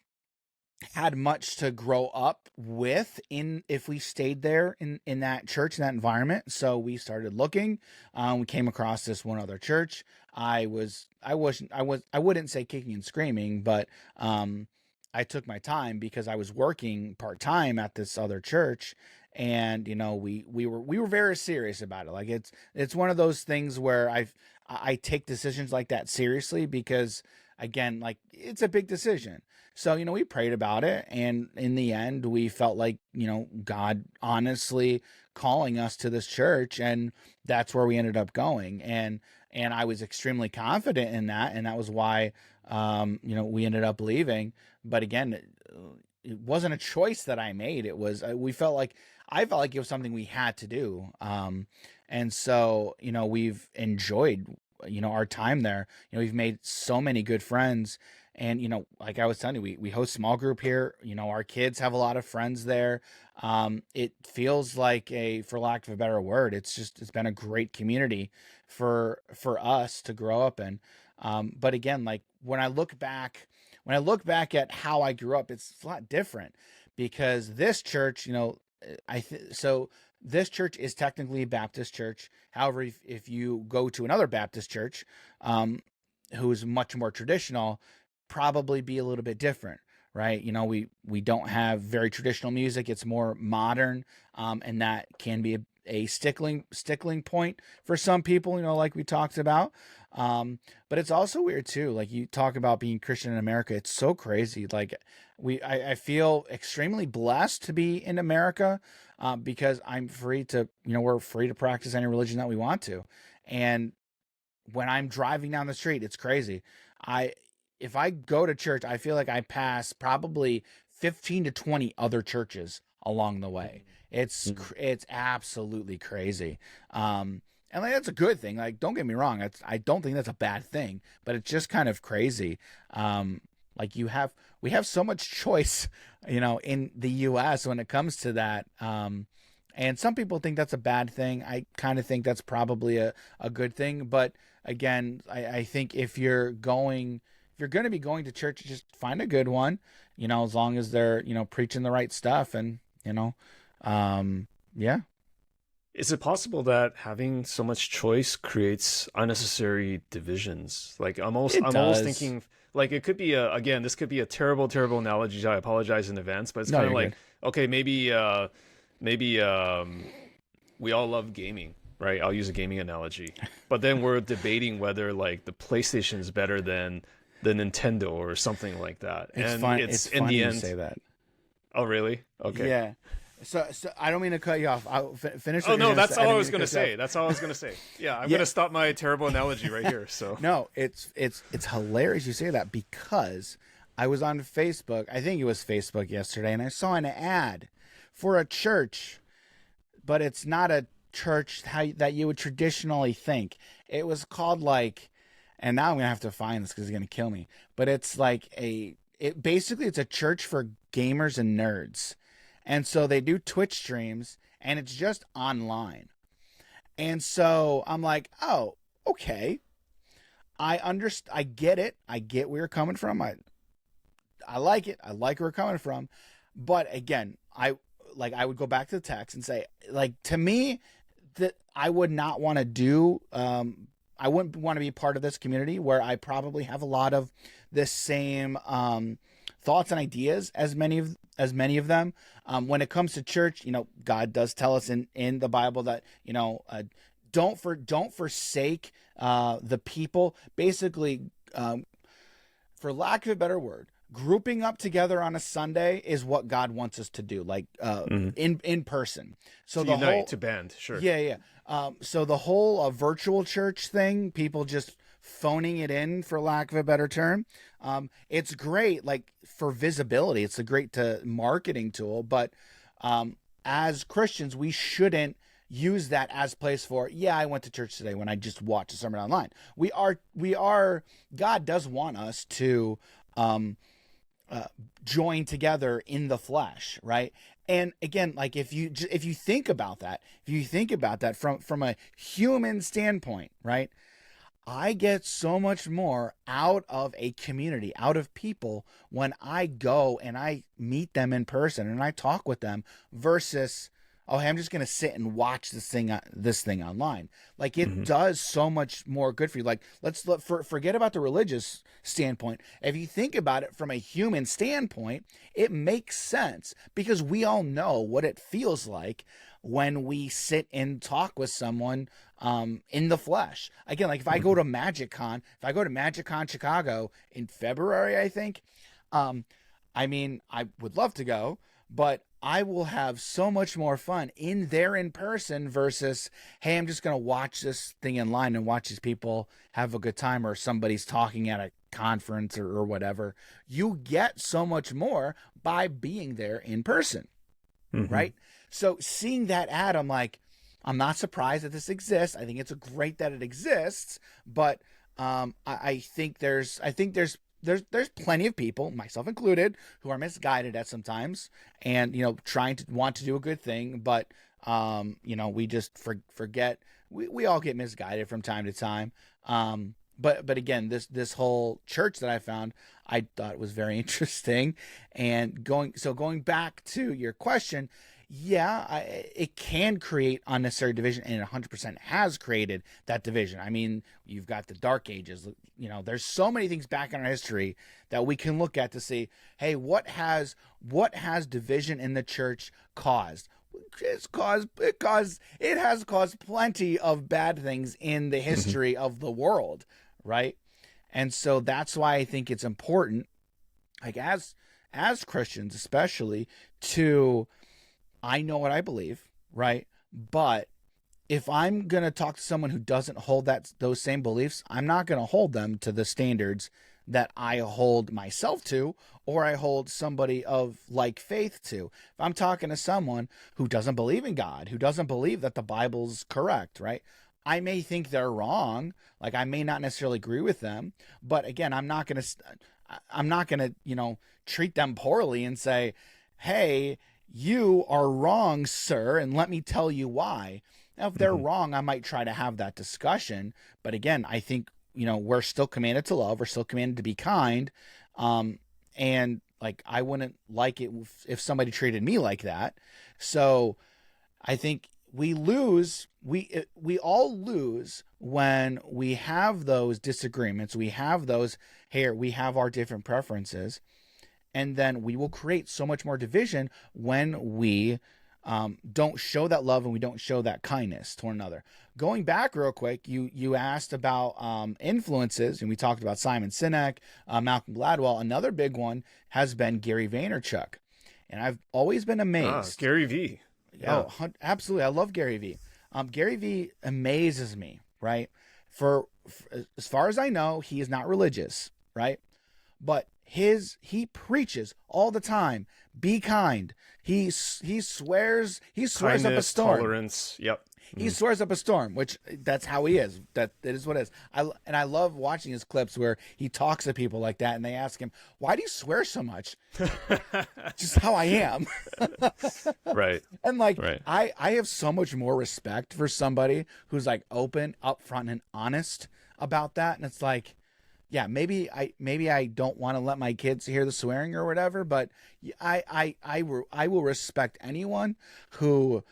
had much to grow up with in if we stayed there in that church, in that environment. So we started looking. We came across this one other church. I wouldn't say kicking and screaming, but I took my time because I was working part-time at this other church. And we were very serious about it. Like it's one of those things where I take decisions like that seriously because again, like it's a big decision. So, we prayed about it, and in the end, we felt like, God honestly calling us to this church, and that's where we ended up going. And I was extremely confident in that, and that was why we ended up leaving. But again, it wasn't a choice that I made. It was we felt like I felt like it was something we had to do. And so, we've enjoyed our time there. We've made so many good friends. And, like I was telling you, we host small group here. Our kids have a lot of friends there. It feels like for lack of a better word, it's been a great community for us to grow up in. But again, like when I look back at how I grew up, it's a lot different because this church, so this church is technically a Baptist church. However, if you go to another Baptist church, who is much more traditional, probably be a little bit different, right? We don't have very traditional music. It's more modern, and that can be a stickling point for some people, like we talked about. But it's also weird too. Like you talk about being Christian in America. It's so crazy. Like I feel extremely blessed to be in America, because I'm free to, we're free to practice any religion that we want to. And when I'm driving down the street, it's crazy. I If I go to church, I feel like I pass probably 15 to 20 other churches along the way. Mhm. It's absolutely crazy. And like that's a good thing. Like don't get me wrong, I don't think that's a bad thing, but it's just kind of crazy. Like we have so much choice, in the US when it comes to that. And some people think that's a bad thing. I kind of think that's probably a good thing. But again, I think if you're going to be going to church, just find a good one, as long as they're, preaching the right stuff. And, yeah. Is it possible that having so much choice creates unnecessary divisions? Like I'm almost thinking like it could be again, this could be a terrible, terrible analogy. I apologize in advance, but it's kind of like, good. Okay, maybe we all love gaming, right? I'll use a gaming analogy, but then we're debating whether like the PlayStation is better than the Nintendo or something like that. It's fun. It's in the end. To say that. Oh, really? Okay. Yeah. So I don't mean to cut you off. I'll finish. Oh no, that's all I was gonna say. That's all I was gonna say. Yeah, I'm gonna stop my terrible analogy right here. So no, it's hilarious you say that, because I was on Facebook. I think it was Facebook yesterday, and I saw an ad for a church, but it's not a church that you would traditionally think. It was called like, and now I'm gonna have to find this because it's gonna kill me. But it's like basically it's a church for gamers and nerds. And so they do Twitch streams, and it's just online. And so I'm like, oh, okay. I get it. I get where you're coming from. I like it. I like where you're coming from. But again, I would go back to the text and say, like, to me, that I would not want to do, I wouldn't want to be part of this community where I probably have a lot of the same thoughts and ideas as many of them. When it comes to church, God does tell us in the Bible that, don't forsake the people. Basically, for lack of a better word, grouping up together on a Sunday is what God wants us to do, like in person. So the unite, whole to band, sure. Yeah. So the whole virtual church thing, people just phoning it in, for lack of a better term, it's great, like for visibility. It's a great marketing tool, but as Christians, we shouldn't use that as place for, I went to church today when I just watched a sermon online. We are. God does want us to join together in the flesh, right? And again, like if you think about that from a human standpoint, right? I get so much more out of a community, out of people, when I go and I meet them in person and I talk with them versus, oh, hey, I'm just going to sit and watch this thing online. Like it does so much more good for you. Like forget about the religious standpoint. If you think about it from a human standpoint, it makes sense because we all know what it feels like when we sit and talk with someone in the flesh. Again, like if I go to MagicCon Chicago in February, I think, I mean, I would love to go, but I will have so much more fun in person versus, hey, I'm just going to watch this thing online and watch these people have a good time, or somebody's talking at a conference or whatever. You get so much more by being there in person, right? So seeing that ad, I'm like, I'm not surprised that this exists. I think it's great that it exists, but I think there's plenty of people, myself included, who are misguided at sometimes, and trying to want to do a good thing, but we just forget. We all get misguided from time to time. But again, this whole church that I found, I thought was very interesting. And going back to your question, it can create unnecessary division, and it 100% has created that division. I mean, you've got the Dark Ages. There's so many things back in our history that we can look at to see, hey, what has division in the church caused? It has caused plenty of bad things in the history of the world, right? And so that's why I think it's important, like as Christians especially, I know what I believe, right? But if I'm going to talk to someone who doesn't hold those same beliefs, I'm not going to hold them to the standards that I hold myself to, or I hold somebody of like faith to. If I'm talking to someone who doesn't believe in God, who doesn't believe that the Bible's correct, right? I may think they're wrong. Like I may not necessarily agree with them, but again, I'm not going to, treat them poorly and say, hey, you are wrong, sir, and let me tell you why. Now, if they're wrong, I might try to have that discussion. But again, I think, we're still commanded to love. We're still commanded to be kind. And like, I wouldn't like it if somebody treated me like that. So I think we all lose when we have those disagreements. We have those, hey, we have our different preferences. And then we will create so much more division when we don't show that love and we don't show that kindness to one another. Going back real quick, you asked about influences, and we talked about Simon Sinek, Malcolm Gladwell. Another big one has been Gary Vaynerchuk. And I've always been amazed. Gary V. Yeah. Oh, absolutely. I love Gary V. Gary V amazes me, right? For as far as I know, he is not religious, right? But he preaches all the time. Be kind. He swears Kindness, up a storm. Tolerance. Yep. He swears up a storm, which that's how he is. That is what it is. I love watching his clips where he talks to people like that, and they ask him, "Why do you swear so much?" Just how I am. Right. And like, right. I have so much more respect for somebody who's like open, upfront, and honest about that. And it's like, yeah, maybe I don't want to let my kids hear the swearing or whatever, but I will respect anyone who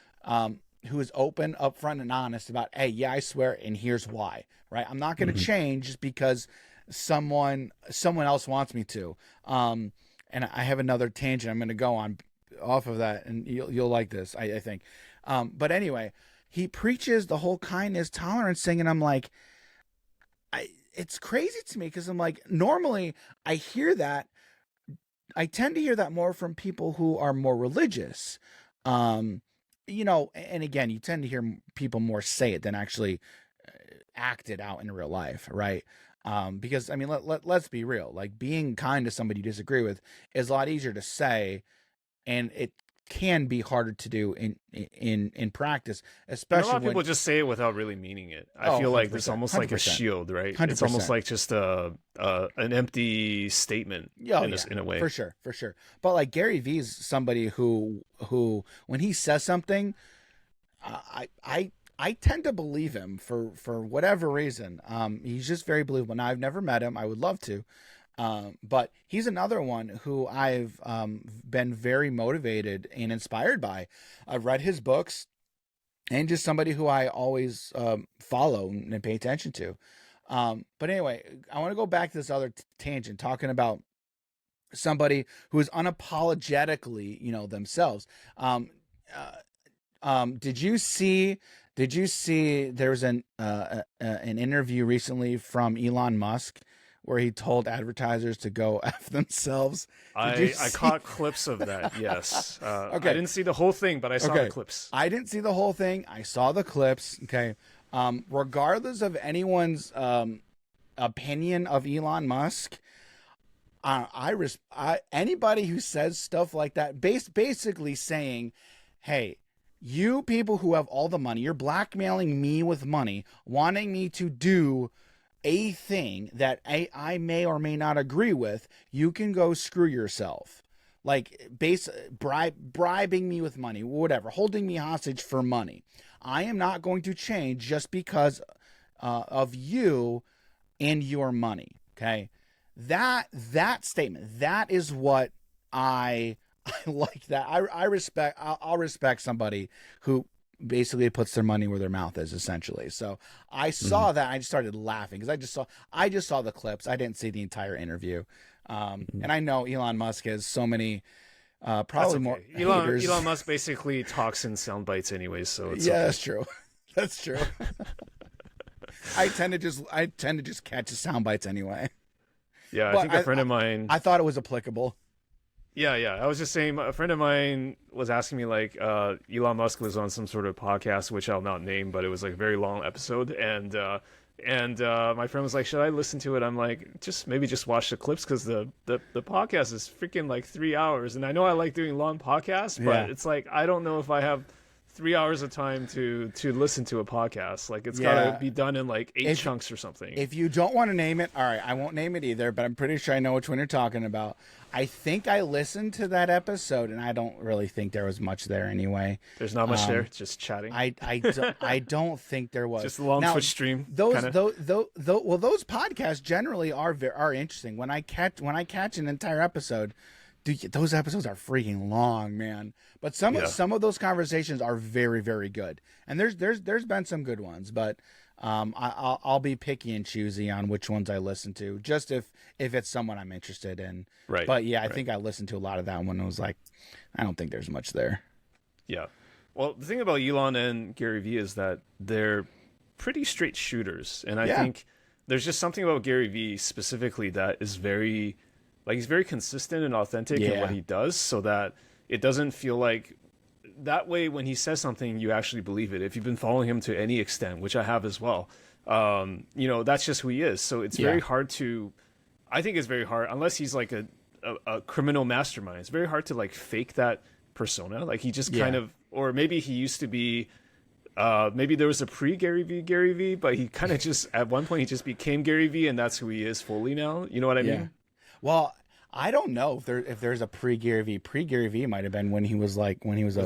is open, upfront, and honest about, hey, yeah, I swear, and here's why. Right? I'm not going to change just because someone else wants me to. And I have another tangent I'm going to go on off of that, and you'll like this, I think. But anyway, he preaches the whole kindness, tolerance thing, and I'm like, it's crazy to me because I'm like, normally I hear that. I tend to hear that more from people who are more religious. And again, you tend to hear people more say it than actually act it out in real life, right? Because I mean, let's be real. Like, being kind to somebody you disagree with is a lot easier to say, and it can be harder to do in practice, especially a lot of when people just say it without really meaning it. I feel like it's almost like a 100%. shield, right? 100%. It's almost like just an empty statement in a way. For sure. But like, Gary Vee is somebody who when he says something, I tend to believe him for whatever reason. He's just very believable. Now, I've never met him. I would love to. But he's another one who I've been very motivated and inspired by. I've read his books, and just somebody who I always follow and pay attention to. But anyway, I want to go back to this other tangent, talking about somebody who is unapologetically, themselves. Did you see there was an interview recently from Elon Musk where he told advertisers to go F themselves? I caught clips of that, yes. Okay. I didn't see the whole thing, but I saw the clips. I didn't see the whole thing. I saw the clips, okay? Regardless of anyone's opinion of Elon Musk, anybody who says stuff like that, basically saying, hey, you people who have all the money, you're blackmailing me with money, wanting me to do a thing that I may or may not agree with, you can go screw yourself. Like, bribing me with money, whatever, holding me hostage for money. I am not going to change just because of you and your money. Okay, that statement, that is what I like. That I respect. I'll respect somebody who basically puts their money where their mouth is, essentially. So I saw that, I just started laughing because I just saw the clips. I didn't see the entire interview. And I know Elon Musk has so many probably more haters. Elon Musk basically talks in sound bites anyways, so it's That's true. That's true. I tend to just catch the sound bites anyway. Yeah, I think a friend of mine, I thought it was applicable. Yeah. I was just saying, a friend of mine was asking me, like, Elon Musk was on some sort of podcast, which I'll not name, but it was like a very long episode. And my friend was like, should I listen to it? I'm like, maybe just watch the clips, because the podcast is freaking like 3 hours. And I know I like doing long podcasts, but it's like, I don't know if I have 3 hours of time to listen to a podcast. Like it's Yeah. gotta be done in like 8 chunks or something. If you don't want to name it, all right, I won't name it either, but I'm pretty sure I know which one you're talking about. I think I listened to that episode, and I don't really think there was much there anyway. There's not much there, just chatting. I don't think there was. Just a long Twitch stream. Those podcasts generally are interesting. When I catch an entire episode, dude, those episodes are freaking long, man. But some of those conversations are very, very good. And there's been some good ones, but I'll be picky and choosy on which ones I listen to, just if it's someone I'm interested in. Right. But yeah, I think I listened to a lot of that one. I was like, I don't think there's much there. Yeah. Well, the thing about Elon and Gary Vee is that they're pretty straight shooters, and I think there's just something about Gary Vee specifically that is very, like, he's very consistent and authentic in what he does, so that it doesn't feel like that way when he says something, you actually believe it. If you've been following him to any extent, which I have as well, that's just who he is. So it's very hard to, I think it's very hard, unless he's like a criminal mastermind, it's very hard to like fake that persona. Like he just kind of, or maybe he used to be, maybe there was a pre-Gary Vee, but he kind of just, at one point he just became Gary Vee, and that's who he is fully now. You know what I mean? Well, I don't know if there's a pre-Gary Vee. Pre-Gary Vee might have been when he was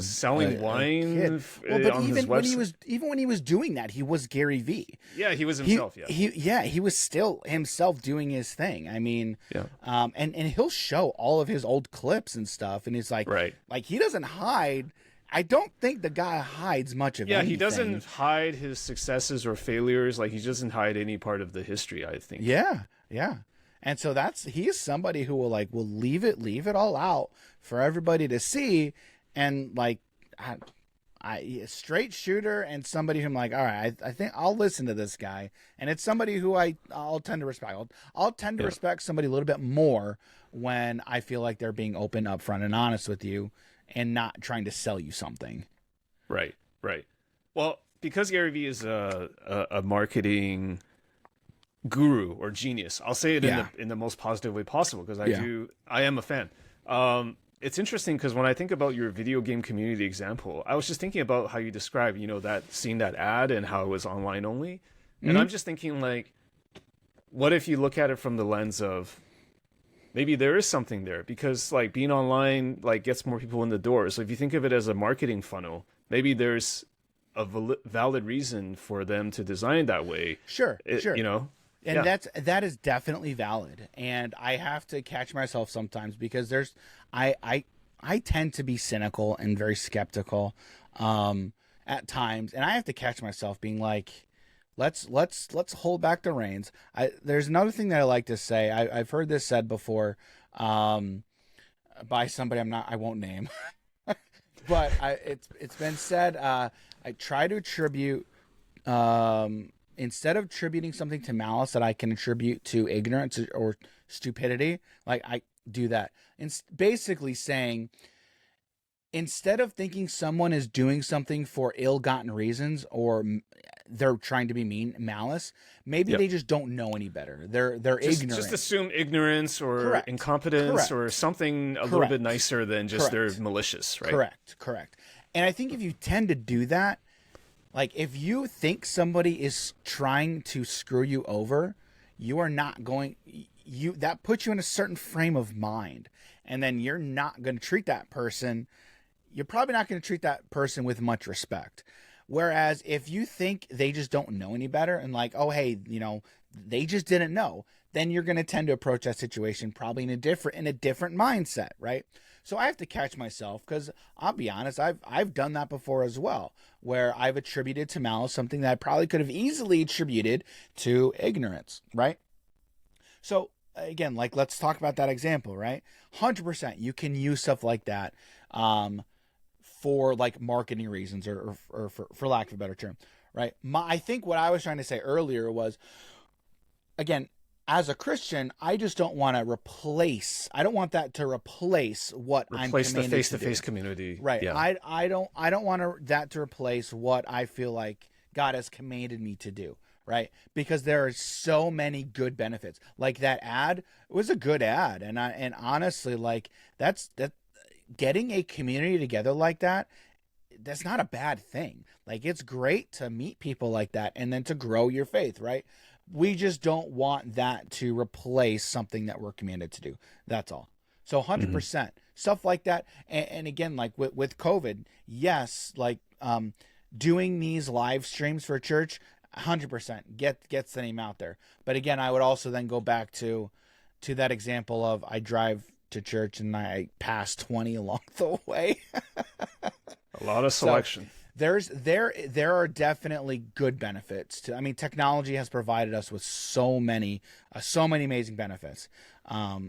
selling wine. But even when he was doing that, he was Gary Vee. Yeah, he was himself. He was still himself doing his thing. I mean, and he'll show all of his old clips and stuff, and he's like, like he doesn't hide. I don't think the guy hides much of anything. Yeah, he doesn't hide his successes or failures. Like he doesn't hide any part of the history, I think. Yeah. And so he's somebody who will leave it all out for everybody to see, and like I straight shooter, and somebody who I'm like, all right, I think I'll listen to this guy, and it's somebody who I'll tend to respect. I'll tend to respect somebody a little bit more when I feel like they're being open, upfront, and honest with you, and not trying to sell you something. Right. Well, because Gary Vee is a marketing guru or genius, I'll say it in the most positive way possible, because I am a fan. It's interesting because when I think about your video game community example, I was just thinking about how you describe, seeing that ad and how it was online only. And I'm just thinking, like, what if you look at it from the lens of maybe there is something there, because like being online like gets more people in the door. So if you think of it as a marketing funnel, maybe there's a valid reason for them to design that way. Sure. And that is definitely valid. And I have to catch myself sometimes, because I tend to be cynical and very skeptical at times, and I have to catch myself being like, let's hold back the reins. There's another thing that I like to say. I've heard this said before by somebody I won't name, but it's been said. I try to attribute. Instead of attributing something to malice that I can attribute to ignorance or stupidity, like I do that. And basically saying, instead of thinking someone is doing something for ill-gotten reasons, or they're trying to be mean, malice, maybe they just don't know any better. They're ignorant. Just assume ignorance or incompetence or something a little bit nicer than just they're malicious, right? Correct. And I think if you tend to do that, like, if you think somebody is trying to screw you over, you are not going, that puts you in a certain frame of mind. And then you're not going to treat that person, you're probably not going to treat that person with much respect. Whereas if you think they just don't know any better, and like, oh, hey, they just didn't know, then you're going to tend to approach that situation probably in a different mindset, right? So I have to catch myself, because I'll be honest, I've done that before as well, where I've attributed to malice something that I probably could have easily attributed to ignorance, right? So again, like, let's talk about that example, right? 100% you can use stuff like that for like marketing reasons, or for lack of a better term, right? I think what I was trying to say earlier was, again, as a Christian, I just don't want to replace. I don't want that to replace what I'm commanded to do. Replace the face-to-face community, right? Yeah. I don't want that to replace what I feel like God has commanded me to do, right? Because there are so many good benefits. Like that ad, it was a good ad, and honestly, like that getting a community together like that, that's not a bad thing. Like, it's great to meet people like that and then to grow your faith, right? We just don't want that to replace something that we're commanded to do. That's all. So Hmm. 100% stuff like that. And again, like with COVID, yes, like doing these live streams for church, 100% gets the name out there. But again, I would also then go back to that example of I drive to church and I pass 20 along the way. A lot of So selection. there are definitely good benefits to. I mean, technology has provided us with so many amazing benefits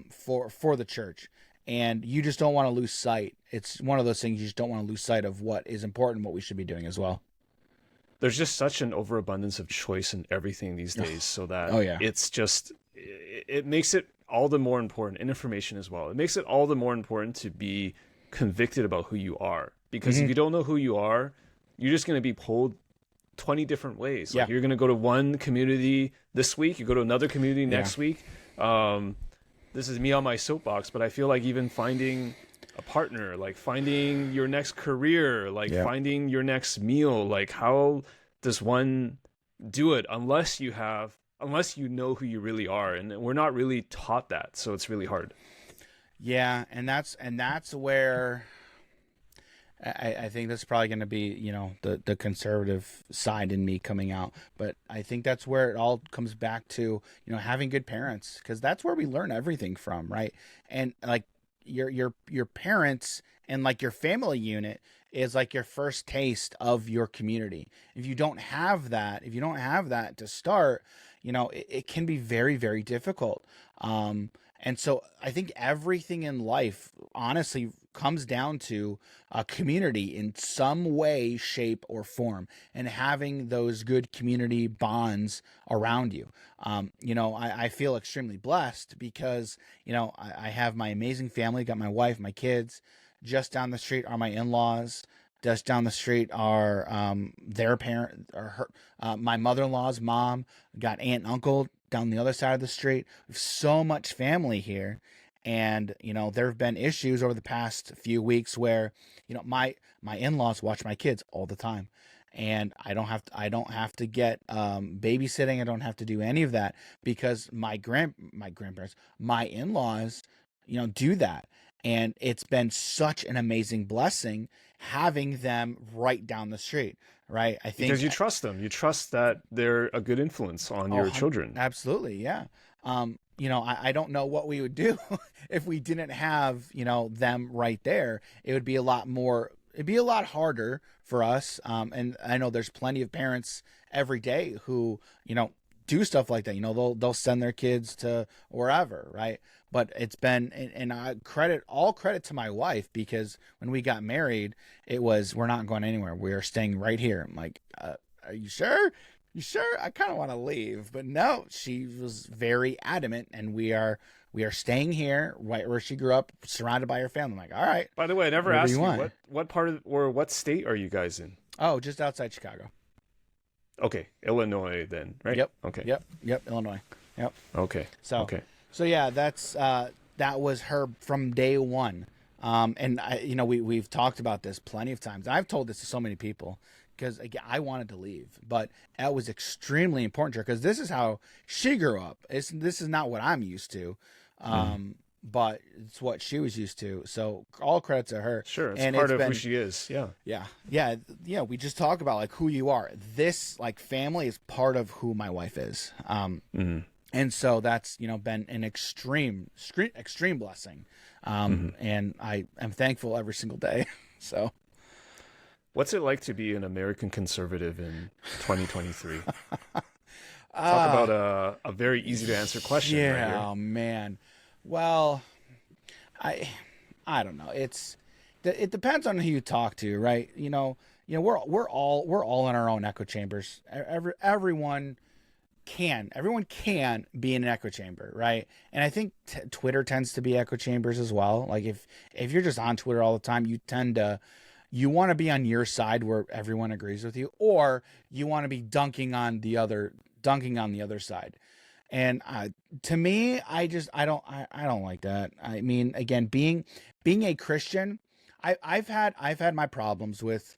for the church, and you just don't want to lose sight. It's one of those things you just don't want to lose sight of what is important, what we should be doing as well. There's just such an overabundance of choice in everything these days, so that Oh yeah. it's just it makes it all the more important, and information as well. It makes it all the more important to be convicted about who you are, because if Hmm. you don't know who you are, you're just going to be pulled 20 different ways. Yeah. Like, you're going to go to one community this week, you go to another community Yeah. next week. Um, this is me on my soapbox, but I feel like even finding a partner, like finding your next career, like Yeah. finding your next meal, like how does one do it unless you know who you really are? And we're not really taught that, so it's really hard. Yeah, and that's where I think that's probably going to be, the conservative side in me coming out. But I think that's where it all comes back to, having good parents, because that's where we learn everything from, right? And like your parents and like your family unit is like your first taste of your community. If you don't have that to start, it can be very, very difficult. And so I think everything in life honestly comes down to a community in some way, shape, or form, and having those good community bonds around you. I feel extremely blessed because, I have my amazing family, got my wife, my kids. Just down the street are my in laws. Just down the street are their parent, or her, my mother in law's mom, got aunt and uncle down the other side of the street. We have so much family here. And, there have been issues over the past few weeks where, my in-laws watch my kids all the time. And I don't have to get babysitting. I don't have to do any of that because my grandparents, my in-laws, do that. And it's been such an amazing blessing having them right down the street, right? I Because think. you trust them. You trust that they're a good influence on Oh, your children. absolutely, yeah. I don't know what we would do if we didn't have, them right there. It would be a lot more. It'd be a lot harder for us. And I know there's plenty of parents every day who, do stuff like that. They'll send their kids to wherever, right? But it's been, and I all credit to my wife, because when we got married, it was, we're not going anywhere. We're staying right here. I'm like, are you sure? You sure? I kind of want to leave, but no, she was very adamant, and we are staying here, right where she grew up, surrounded by her family. I'm like, all right, By the way, I never whatever asked you you want. what part of or what state are you guys in? Oh, just outside Chicago. Okay, Illinois then, right? Yep, Okay. yep, Illinois. Yep. Okay. So, Okay. so yeah, that was her from day one. And we've talked about this plenty of times. I've told this to so many people because again, I wanted to leave, but that was extremely important to her because this is how she grew up. This is not what I'm used to. Mhm. But it's what she was used to. So all credit to her. Sure, it's And part it's of who been, she is. Yeah. yeah. We just talk about like who you are. This like family is part of who my wife is. Mhm. And so that's been an extreme blessing. Mhm. And I am thankful every single day. So What's it like to be an American conservative in 2023? Talk uh about a very easy to answer question right yeah, here. oh man. Well, I I don't know. It depends on who you talk to, right? We're all in our own echo chambers. Everyone can be in an echo chamber, right? And I think Twitter tends to be echo chambers as well. Like if you're just on Twitter all the time, you want to be on your side where everyone agrees with you, or you want to be dunking on the other side. And to me, I don't like that. I mean, again, being a Christian, I've had my problems with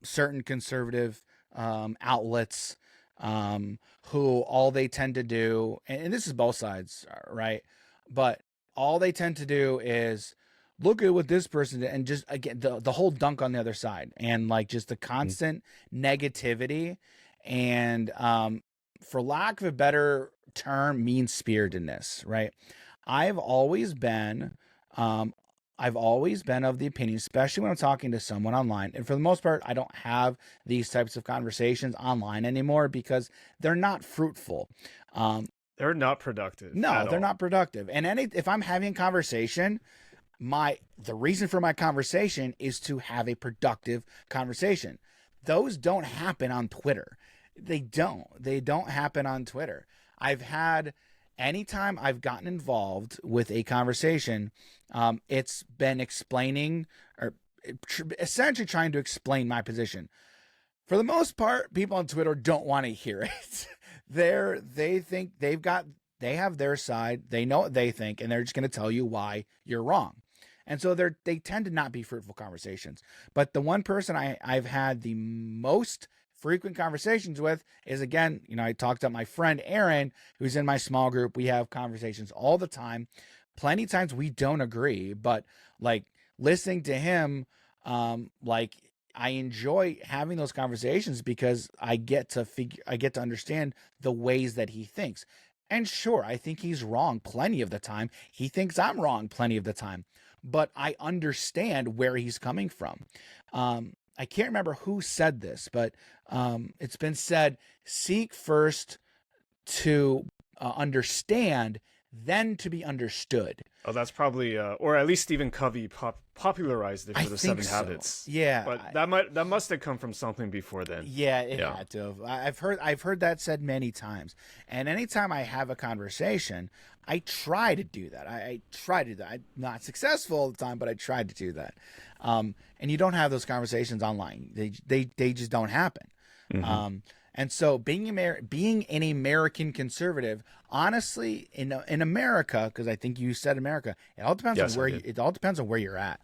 certain conservative outlets who all they tend to do, and this is both sides, right? But all they tend to do is look at what this person did, and just again the whole dunk on the other side, and like just the constant negativity, and for lack of a better term, mean-spiritedness, right? I've always been I've always been of the opinion, especially when I'm talking to someone online, and for the most part, I don't have these types of conversations online anymore because they're not fruitful. They're not productive. No, they're not productive. And if I'm having a conversation, the reason for my conversation is to have a productive conversation. Those don't happen on Twitter. They don't happen on Twitter. Anytime I've gotten involved with a conversation, it's been explaining or essentially trying to explain my position. For the most part, people on Twitter don't want to hear it. They think they have their side, they know what they think, and they're just going to tell you why you're wrong. And so they tend to not be fruitful conversations. But the one person I've had the most frequent conversations with is, again, I talked about my friend Aaron, who's in my small group. We have conversations all the time. Plenty of times we don't agree, but like listening to him, like I enjoy having those conversations because I get to understand the ways that he thinks. And sure, I think he's wrong plenty of the time. He thinks I'm wrong plenty of the time, but I understand where he's coming from. I can't remember who said this, but it's been said, seek first to understand, then to be understood. Oh, that's probably, or at least Stephen Covey popularized it for the Seven so. Habits. Yeah, but that must have come from something before then. Yeah, it had to have. I've heard that said many times. And anytime I have a conversation, I try to do that. I try to do that. I'm not successful all the time, but I tried to do that. And you don't have those conversations online. They just don't happen. Mm-hmm. And so being an American conservative, honestly, in America, because I think you said America, it all depends on where it all depends on where you're at.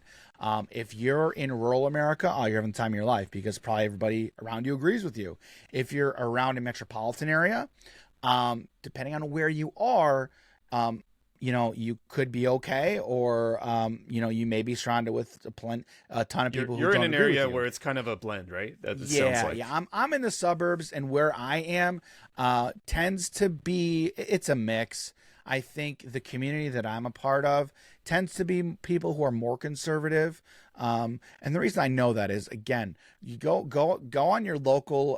If you're in rural America, you're having the time of your life because probably everybody around you agrees with you. If you're around a metropolitan area, depending on where you are, you could be okay, or you may be surrounded with a ton of people. You're in an area where it's kind of a blend, right? Sounds like. Yeah. I'm in the suburbs, and where I am tends to be, it's a mix. I think the community that I'm a part of tends to be people who are more conservative. And the reason I know that is, again, you go on your local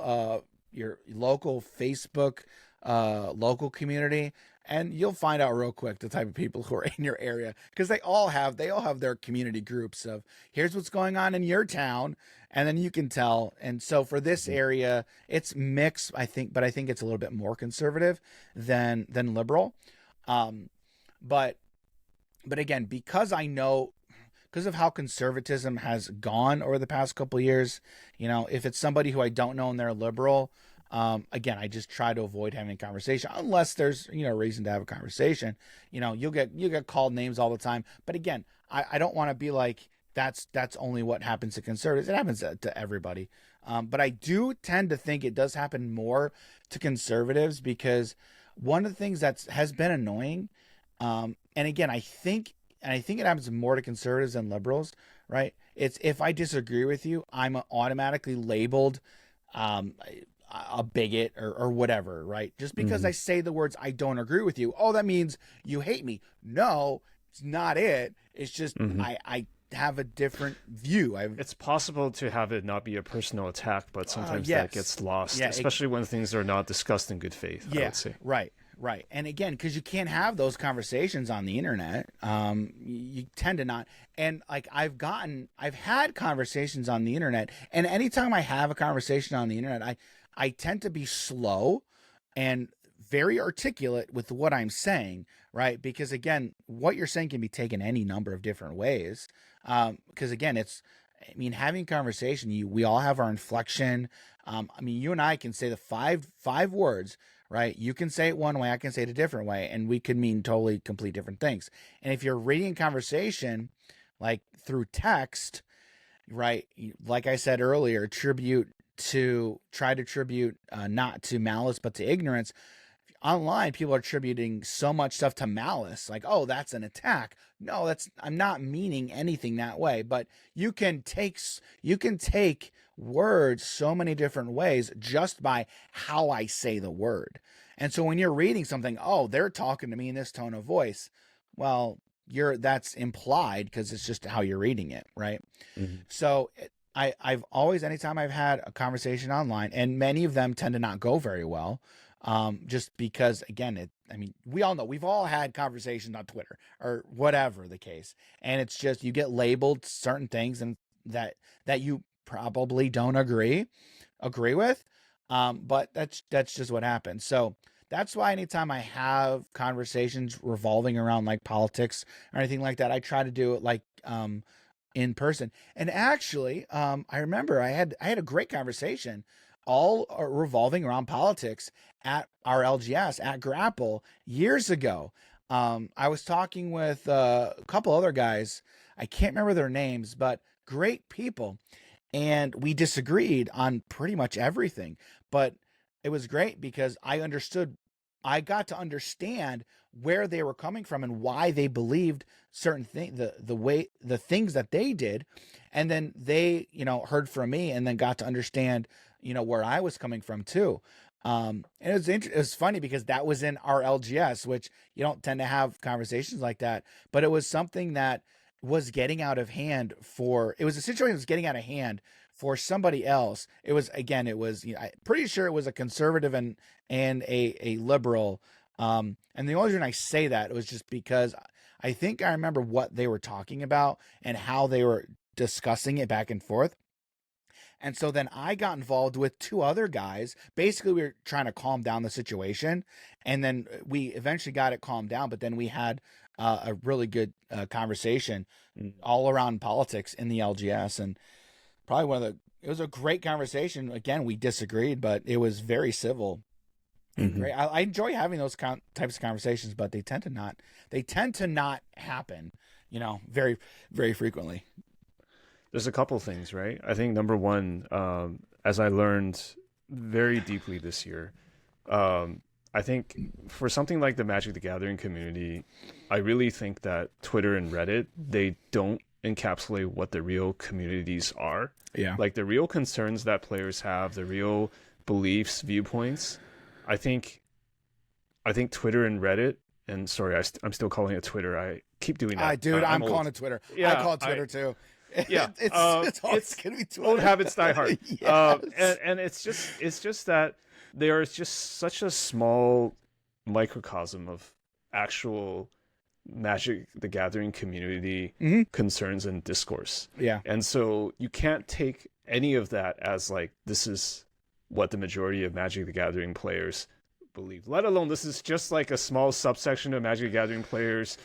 Facebook local community, and you'll find out real quick the type of people who are in your area, because they all have their community groups of, here's what's going on in your town, and then you can tell. And so for this area, it's mixed, I think, but I think it's a little bit more conservative than liberal. But again, because of how conservatism has gone over the past couple of years, if it's somebody who I don't know and they're liberal, again, I just try to avoid having a conversation unless there's, a reason to have a conversation. You'll get called names all the time. But again, I don't want to be like, that's only what happens to conservatives. It happens to everybody. But I do tend to think it does happen more to conservatives, because one of the things that has been annoying, and again, I think it happens more to conservatives than liberals, right? It's, if I disagree with you, I'm automatically labeled a bigot or whatever, right? Just because I say the words, I don't agree with you, that means you hate me. No, it's not it. It's just I have a different view. It's possible to have it not be a personal attack, but sometimes that gets lost, especially when things are not discussed in good faith, I would say. Right. And again, because you can't have those conversations on the internet, you tend to not. And like I've had conversations on the internet, and anytime I have a conversation on the internet, I tend to be slow and very articulate with what I'm saying, right? Because again, what you're saying can be taken any number of different ways. Because again, having conversation, we all have our inflection. You and I can say the five words, right? You can say it one way, I can say it a different way, and we could mean totally complete different things. And if you're reading conversation, like through text, right, like I said earlier, try to tribute not to malice but to ignorance. Online, people are attributing so much stuff to malice, like, oh, that's an attack. No, I'm not meaning anything that way. But you can take words so many different ways just by how I say the word. And so when you're reading something, oh, they're talking to me in this tone of voice. Well, that's implied because it's just how you're reading it, right? Mm-hmm. So I've always, anytime I've had a conversation online, and many of them tend to not go very well, just because, again, we all know, we've all had conversations on Twitter or whatever the case, and it's just, you get labeled certain things and that you probably don't agree with, but that's just what happens. So that's why anytime I have conversations revolving around like politics or anything like that, I try to do it like in person. And actually, I remember I had a great conversation all revolving around politics at our LGS at Grapple years ago. I was talking with a couple other guys. I can't remember their names, but great people. And we disagreed on pretty much everything, but it was great because I got to understand where they were coming from and why they believed certain things, the things that they did. And then they, heard from me and then got to understand, where I was coming from too. And it was funny because that was in our LGS, which you don't tend to have conversations like that, but it was something that was getting out of hand it was a situation that was getting out of hand for somebody else. It was, again, I'm pretty sure it was a conservative and a liberal. And the only reason I say that was just because I think I remember what they were talking about and how they were discussing it back and forth. And so then I got involved with two other guys. Basically, we were trying to calm down the situation, and then we eventually got it calmed down. But then we had a really good conversation all around politics in the LGS, and probably it was a great conversation. Again, we disagreed, but it was very civil. Mm-hmm. Great. I enjoy having those types of conversations, but they tend to not happen, very, very frequently. There's a couple things, right? I think number one, as I learned very deeply this year, I think for something like the Magic the Gathering community, I really think that Twitter and Reddit, they don't encapsulate what the real communities are. Yeah. Like the real concerns that players have, the real beliefs, viewpoints. I think Twitter and Reddit, and sorry, I'm still calling it Twitter. I keep doing that. Dude, I'm calling it Twitter. Yeah, I call it Twitter too. Yeah, it's gonna be Twitter. Old habits die hard. Yes. And it's just that there is just such a small microcosm of actual Magic the Gathering community concerns and discourse. Yeah. And so you can't take any of that as like, this is what the majority of Magic the Gathering players believe, let alone this is just like a small subsection of Magic the Gathering players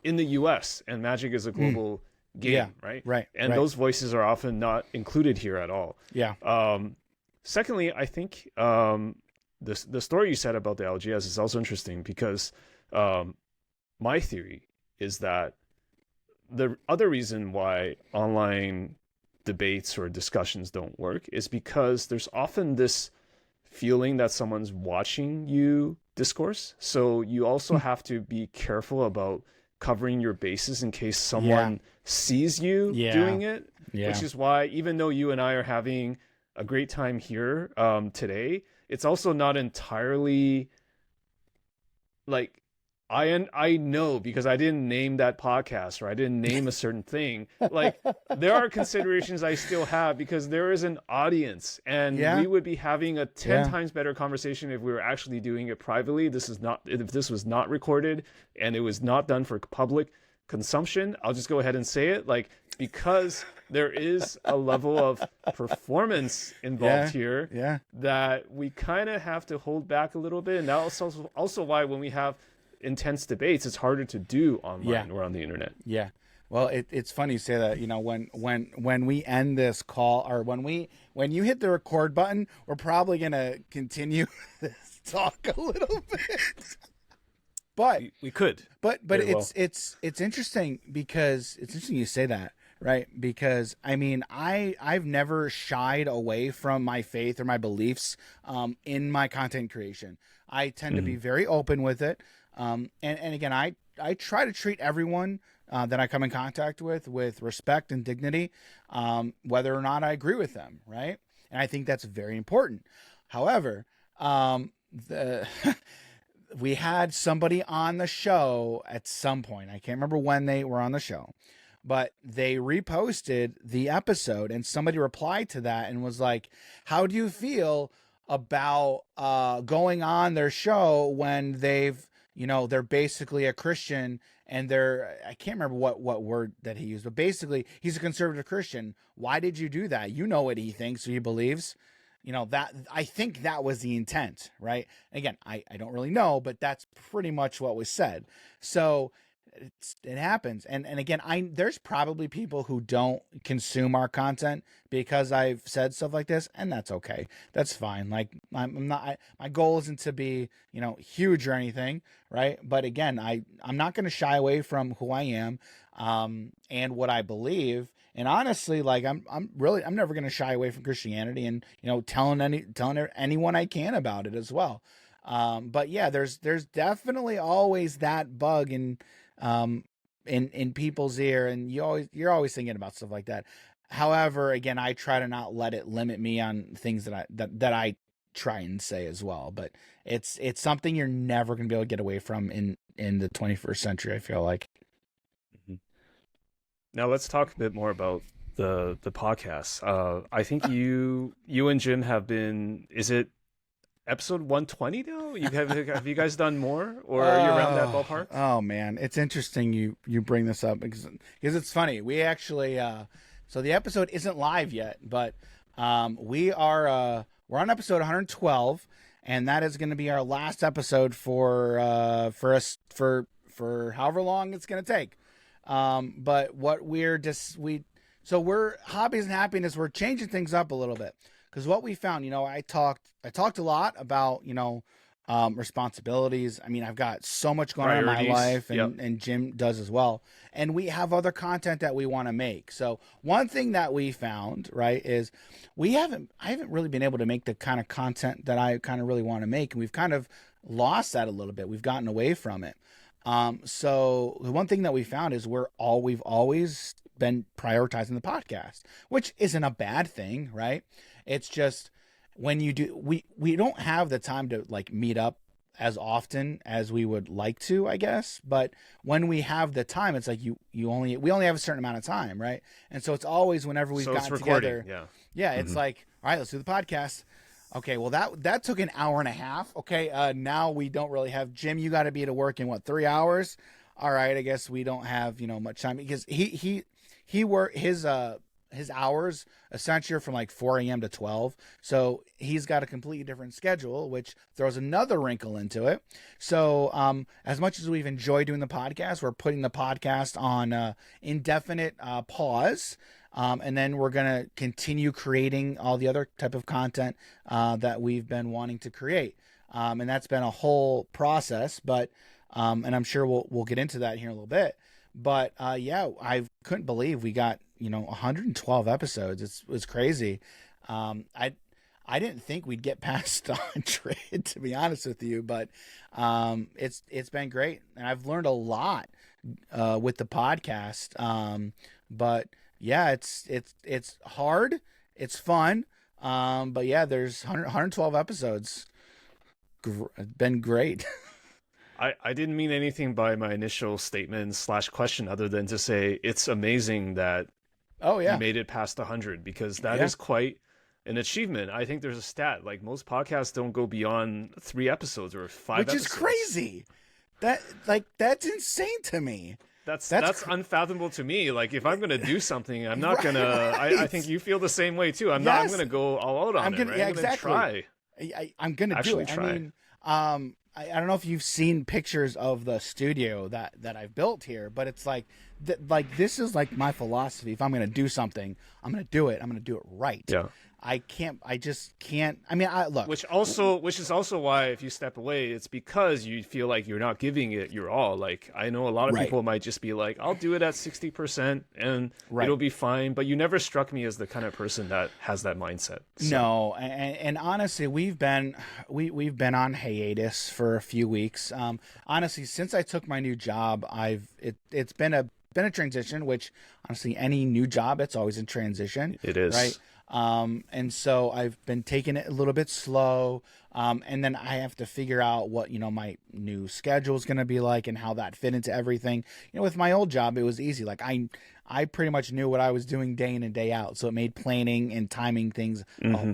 in the US, and Magic is a global game, right? Right. And those voices are often not included here at all. Yeah. Secondly, I think the story you said about the LGS is also interesting because my theory is that the other reason why online debates or discussions don't work is because there's often this feeling that someone's watching you discourse. So you also have to be careful about covering your bases in case someone sees you doing it, which is why even though you and I are having a great time here today, it's also not entirely like I know, because I didn't name that podcast or I didn't name a certain thing. Like there are considerations I still have because there is an audience, and we would be having a 10 times better conversation if we were actually doing it privately. If this was not recorded and it was not done for public consumption. I'll just go ahead and say it, like, because there is a level of performance involved here that we kind of have to hold back a little bit. And that's also why when we have intense debates, it's harder to do online or on the internet. Yeah. Well, it's funny you say that. When we end this call, or when you hit the record button, we're probably gonna continue this talk a little bit. But we could. But it's interesting because it's interesting you say that, right? Because I mean, I've never shied away from my faith or my beliefs in my content creation. I tend to be very open with it. And again, I try to treat everyone that I come in contact with respect and dignity, whether or not I agree with them, right? And I think that's very important. However, we had somebody on the show at some point. I can't remember when they were on the show, but they reposted the episode and somebody replied to that and was like, how do you feel about going on their show when they're basically a Christian and I can't remember what word that he used, but basically he's a conservative Christian. Why did you do that? You know what he thinks or he believes. That I think that was the intent, right? Again, I don't really know, but that's pretty much what was said. So it happens. And again, there's probably people who don't consume our content because I've said stuff like this, and that's okay. That's fine. Like I'm not, my goal isn't to be, huge or anything, right? But again, I'm not going to shy away from who I am, and what I believe. And honestly, like I'm never going to shy away from Christianity and, telling anyone I can about it as well. But yeah, there's definitely always that bug in people's ear, and you're always thinking about stuff like that. However, again, I try to not let it limit me on things that I try and say as well. But it's something you're never going to be able to get away from in the 21st century, I feel like. Now let's talk a bit more about the podcast. I think you and Jim have been. Is it episode 120 now? Have you guys done more, or are you around that ballpark? Oh man, it's interesting you bring this up because it's funny. We actually so the episode isn't live yet, but we're on episode 112, and that is going to be our last episode for us for however long it's going to take. But what we're Hobbies and Happiness, we're changing things up a little bit, because what we found, I talked a lot about, responsibilities. I mean, I've got so much going on in my life, and Jim does as well. And we have other content that we want to make. So one thing that we found, right, is I haven't really been able to make the kind of content that I kind of really want to make. And we've kind of lost that a little bit. We've gotten away from it. So the one thing that we found is we've always been prioritizing the podcast, which isn't a bad thing, right? It's just when you do, we don't have the time to like meet up as often as we would like to, I guess. But when we have the time, it's like we only have a certain amount of time, right? And so it's always whenever we've gotten together. Yeah. It's like, all right, let's do the podcast. Okay, well that took an hour and a half. Okay, now we don't really have Jim. You got to be at work in 3 hours? All right, I guess we don't have much time, because he work his hours essentially are from like 4 a.m. to 12. So he's got a completely different schedule, which throws another wrinkle into it. So as much as we've enjoyed doing the podcast, we're putting the podcast on indefinite pause. And then we're going to continue creating all the other type of content that we've been wanting to create. And that's been a whole process, but and I'm sure we'll get into that here in a little bit. But yeah, I couldn't believe we got 112 episodes. It was crazy. I didn't think we'd get past 100, to be honest with you, but it's been great, and I've learned a lot with the podcast. But yeah, it's hard. It's fun. But yeah, there's 112 episodes. Been great. I didn't mean anything by my initial statement / question other than to say it's amazing that you made it past 100, because that is quite an achievement. I think there's a stat, like most podcasts don't go beyond 3 episodes or 5 Which episodes. Is crazy. That's insane to me. That's unfathomable to me. Like, if I'm going to do something, I'm not going to, I think you feel the same way too. I'm going to go all out on it, right? I'm going to try. I'm going to do it. Try. I mean, I don't know if you've seen pictures of the studio that I've built here, but it's like this is like my philosophy. If I'm going to do something, I'm going to do it. I'm going to do it right. Yeah. I just can't. I mean, I look. Which is also why if you step away, it's because you feel like you're not giving it your all. Like I know a lot of Right. people might just be like, I'll do it at 60% and Right. it'll be fine. But you never struck me as the kind of person that has that mindset. So. No, and honestly, we've been on hiatus for a few weeks. Honestly, since I took my new job, it's been a transition. Which honestly, any new job, it's always in transition. It is. Right. And so I've been taking it a little bit slow. And then I have to figure out what, my new schedule is going to be like and how that fit into everything. With my old job, it was easy. Like I pretty much knew what I was doing day in and day out. So it made planning and timing things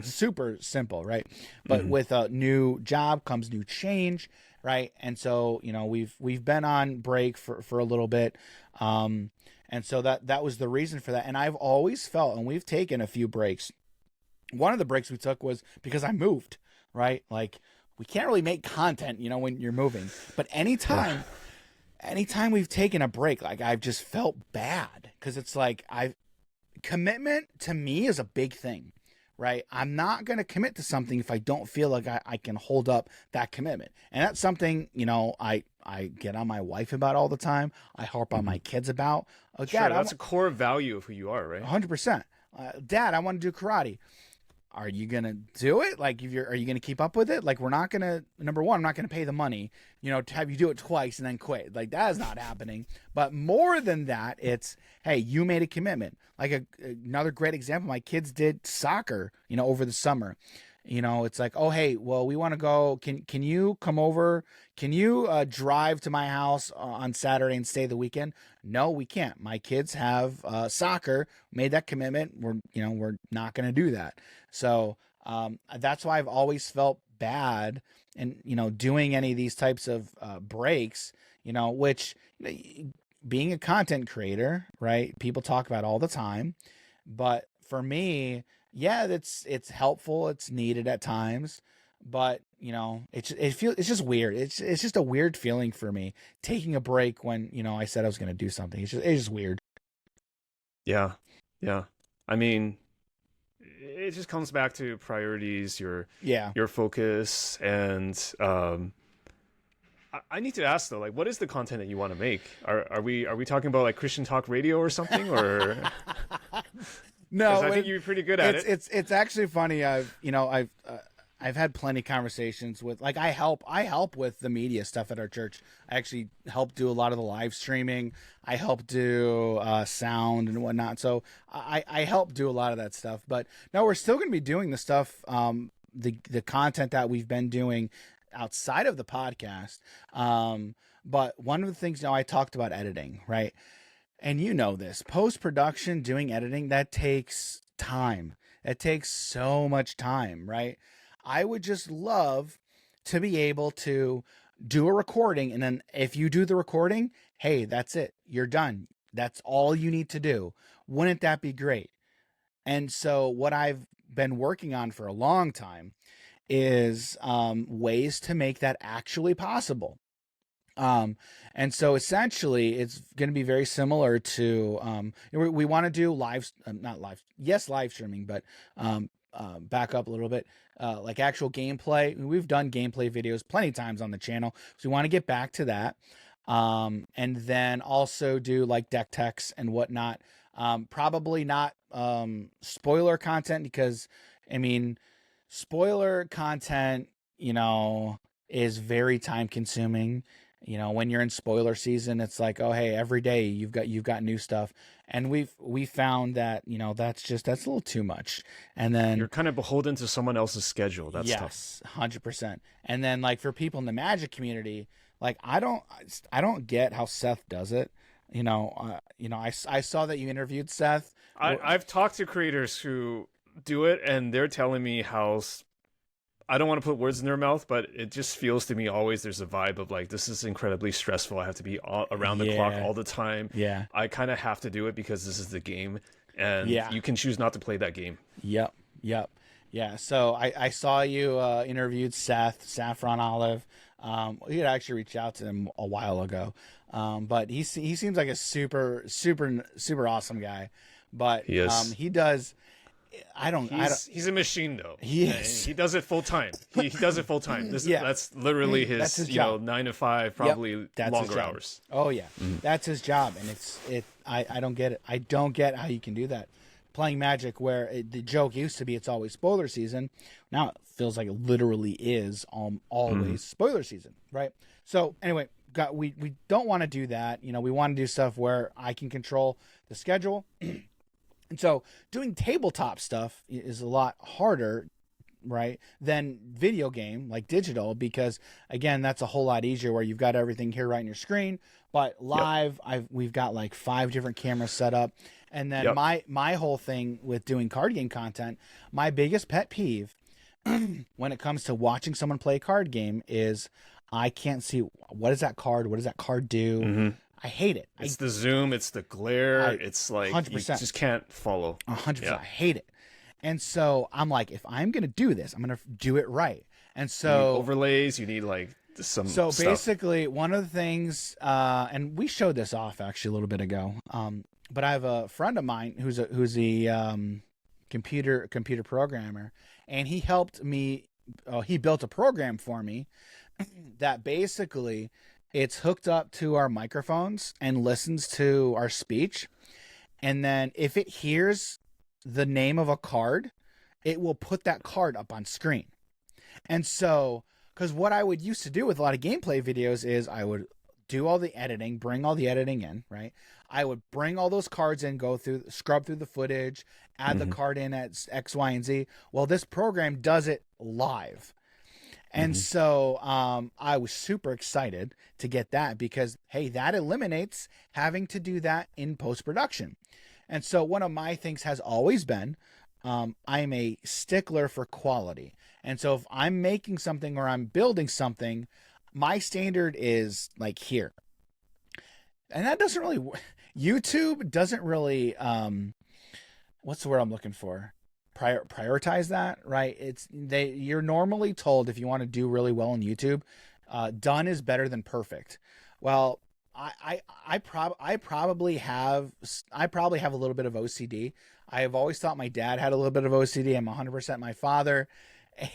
super simple. Right. But with a new job comes new change. Right. And so, we've been on break for a little bit. And so that was the reason for that. And I've always felt, and we've taken a few breaks. One of the breaks we took was because I moved, right? Like we can't really make content, when you're moving, but anytime we've taken a break, like I've just felt bad because it's like commitment to me is a big thing, right? I'm not going to commit to something if I don't feel like I can hold up that commitment. And that's something, I get on my wife about all the time. I harp on my kids about. Oh, Sure, Dad, that's a core value of who you are, right? 100%. Dad, I want to do karate. Are you going to do it? Like, are you going to keep up with it? Like, we're not going to, number one, I'm not going to pay the money, to have you do it twice and then quit. Like, that is not happening. But more than that, it's, hey, you made a commitment. Like another great example, my kids did soccer, over the summer. It's like, oh, hey, well, we want to go. Can you come over? Can you drive to my house on Saturday and stay the weekend? No, we can't. My kids have soccer, made that commitment. We're not going to do that. So that's why I've always felt bad and, doing any of these types of breaks, which being a content creator, right? People talk about all the time. But for me, yeah, it's helpful. It's needed at times, but it's just weird. It's just a weird feeling for me taking a break when, I said I was going to do something. It's just weird. Yeah. Yeah. I mean, it just comes back to priorities, your focus. And, I need to ask though, like, what is the content that you want to make? Are we talking about like Christian talk radio or something, or? No, I think you're pretty good at it. It's actually funny. I've had plenty of conversations with, like, I help with the media stuff at our church. I actually help do a lot of the live streaming. I help do sound and whatnot. So I help do a lot of that stuff. But no, we're still going to be doing the stuff, the content that we've been doing outside of the podcast. But one of the things, I talked about editing, right? And this post-production, doing editing, that takes time. It takes so much time, right? I would just love to be able to do a recording. And then if you do the recording, hey, that's it. You're done. That's all you need to do. Wouldn't that be great? And so what I've been working on for a long time is ways to make that actually possible. And so essentially it's going to be very similar to, we want to do live streaming, but, back up a little bit, like actual gameplay. We've done gameplay videos plenty of times on the channel. So we want to get back to that. And then also do like deck techs and whatnot. Probably not, spoiler content because spoiler content, is very time consuming. When you're in spoiler season, it's like, oh, hey, every day you've got new stuff. And we found that, that's a little too much. And then you're kind of beholden to someone else's schedule. That's tough. Yes, 100%. And then like for people in the Magic community, like I don't get how Seth does it. I saw that you interviewed Seth. I've talked to creators who do it, and they're telling me how, I don't want to put words in their mouth, but it just feels to me always there's a vibe of like, this is incredibly stressful. I have to be around the clock all the time. Yeah. I kind of have to do it because this is the game, and you can choose not to play that game. Yep. Yeah. So I saw you interviewed Seth, Saffron Olive. We had actually reached out to him a while ago. But he seems like a super, super, super awesome guy. But he is. He does He's a machine though. He is. He does it full time. He does it full time. That's literally his, job. 9 to 5, probably longer hours. Oh yeah, that's his job, and I don't get it. I don't get how you can do that. Playing Magic, where the joke used to be it's always spoiler season, now it feels like it literally is always spoiler season, right? So anyway, we don't want to do that. We want to do stuff where I can control the schedule. And so doing tabletop stuff is a lot harder, right, than video game, like digital, because, again, that's a whole lot easier where you've got everything here right on your screen. But live, we've got like 5 different cameras set up. And then my whole thing with doing card game content, my biggest pet peeve when it comes to watching someone play a card game is I can't see what is that card do. Mm-hmm. I hate it. It's the zoom, it's the glare, it's like 100%. You just can't follow. 100%. I hate it. And so I'm like, if I'm going to do this, I'm going to do it right. And so overlays, you need like some So stuff. Basically, one of the things, and we showed this off actually a little bit ago, but I have a friend of mine who's a computer programmer, and he helped me, he built a program for me that basically it's hooked up to our microphones and listens to our speech. And then if it hears the name of a card, it will put that card up on screen. And so, because what I would used to do with a lot of gameplay videos is I would do all the editing, bring all the editing in, right? I would bring all those cards in, scrub through the footage, add the card in at X, Y, and Z. Well, this program does it live. And so I was super excited to get that because, hey, that eliminates having to do that in post-production. And so one of my things has always been I'm a stickler for quality. And so if I'm making something or I'm building something, my standard is like here. And that doesn't really YouTube doesn't really what's the word I'm looking for? Prioritize that, right? You're normally told if you want to do really well on YouTube, done is better than perfect. Well, I probably have a little bit of OCD. I have always thought my dad had a little bit of OCD. I'm 100% my father,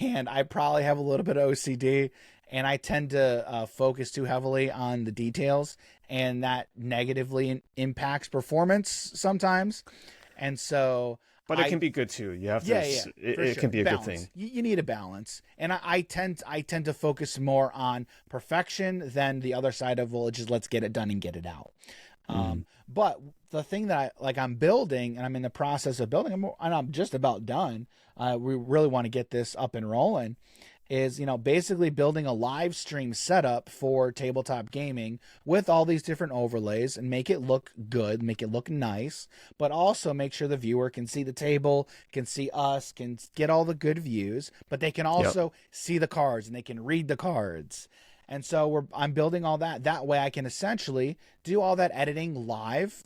and I probably have a little bit of OCD, and I tend to focus too heavily on the details, and that negatively impacts performance sometimes. And so, but it can be good too. You have to. It can be a balance. Good thing. You need a balance, and I tend to focus more on perfection than the other side of let's get it done and get it out. But the thing that I'm building, and I'm in the process of building, and I'm just about done. We really want to get this up and rolling. Is basically building a live stream setup for tabletop gaming with all these different overlays and make it look good, make it look nice, but also make sure the viewer can see the table, can see us, can get all the good views, but they can also see the cards and they can read the cards. And so I'm building all that. That way I can essentially do all that editing live.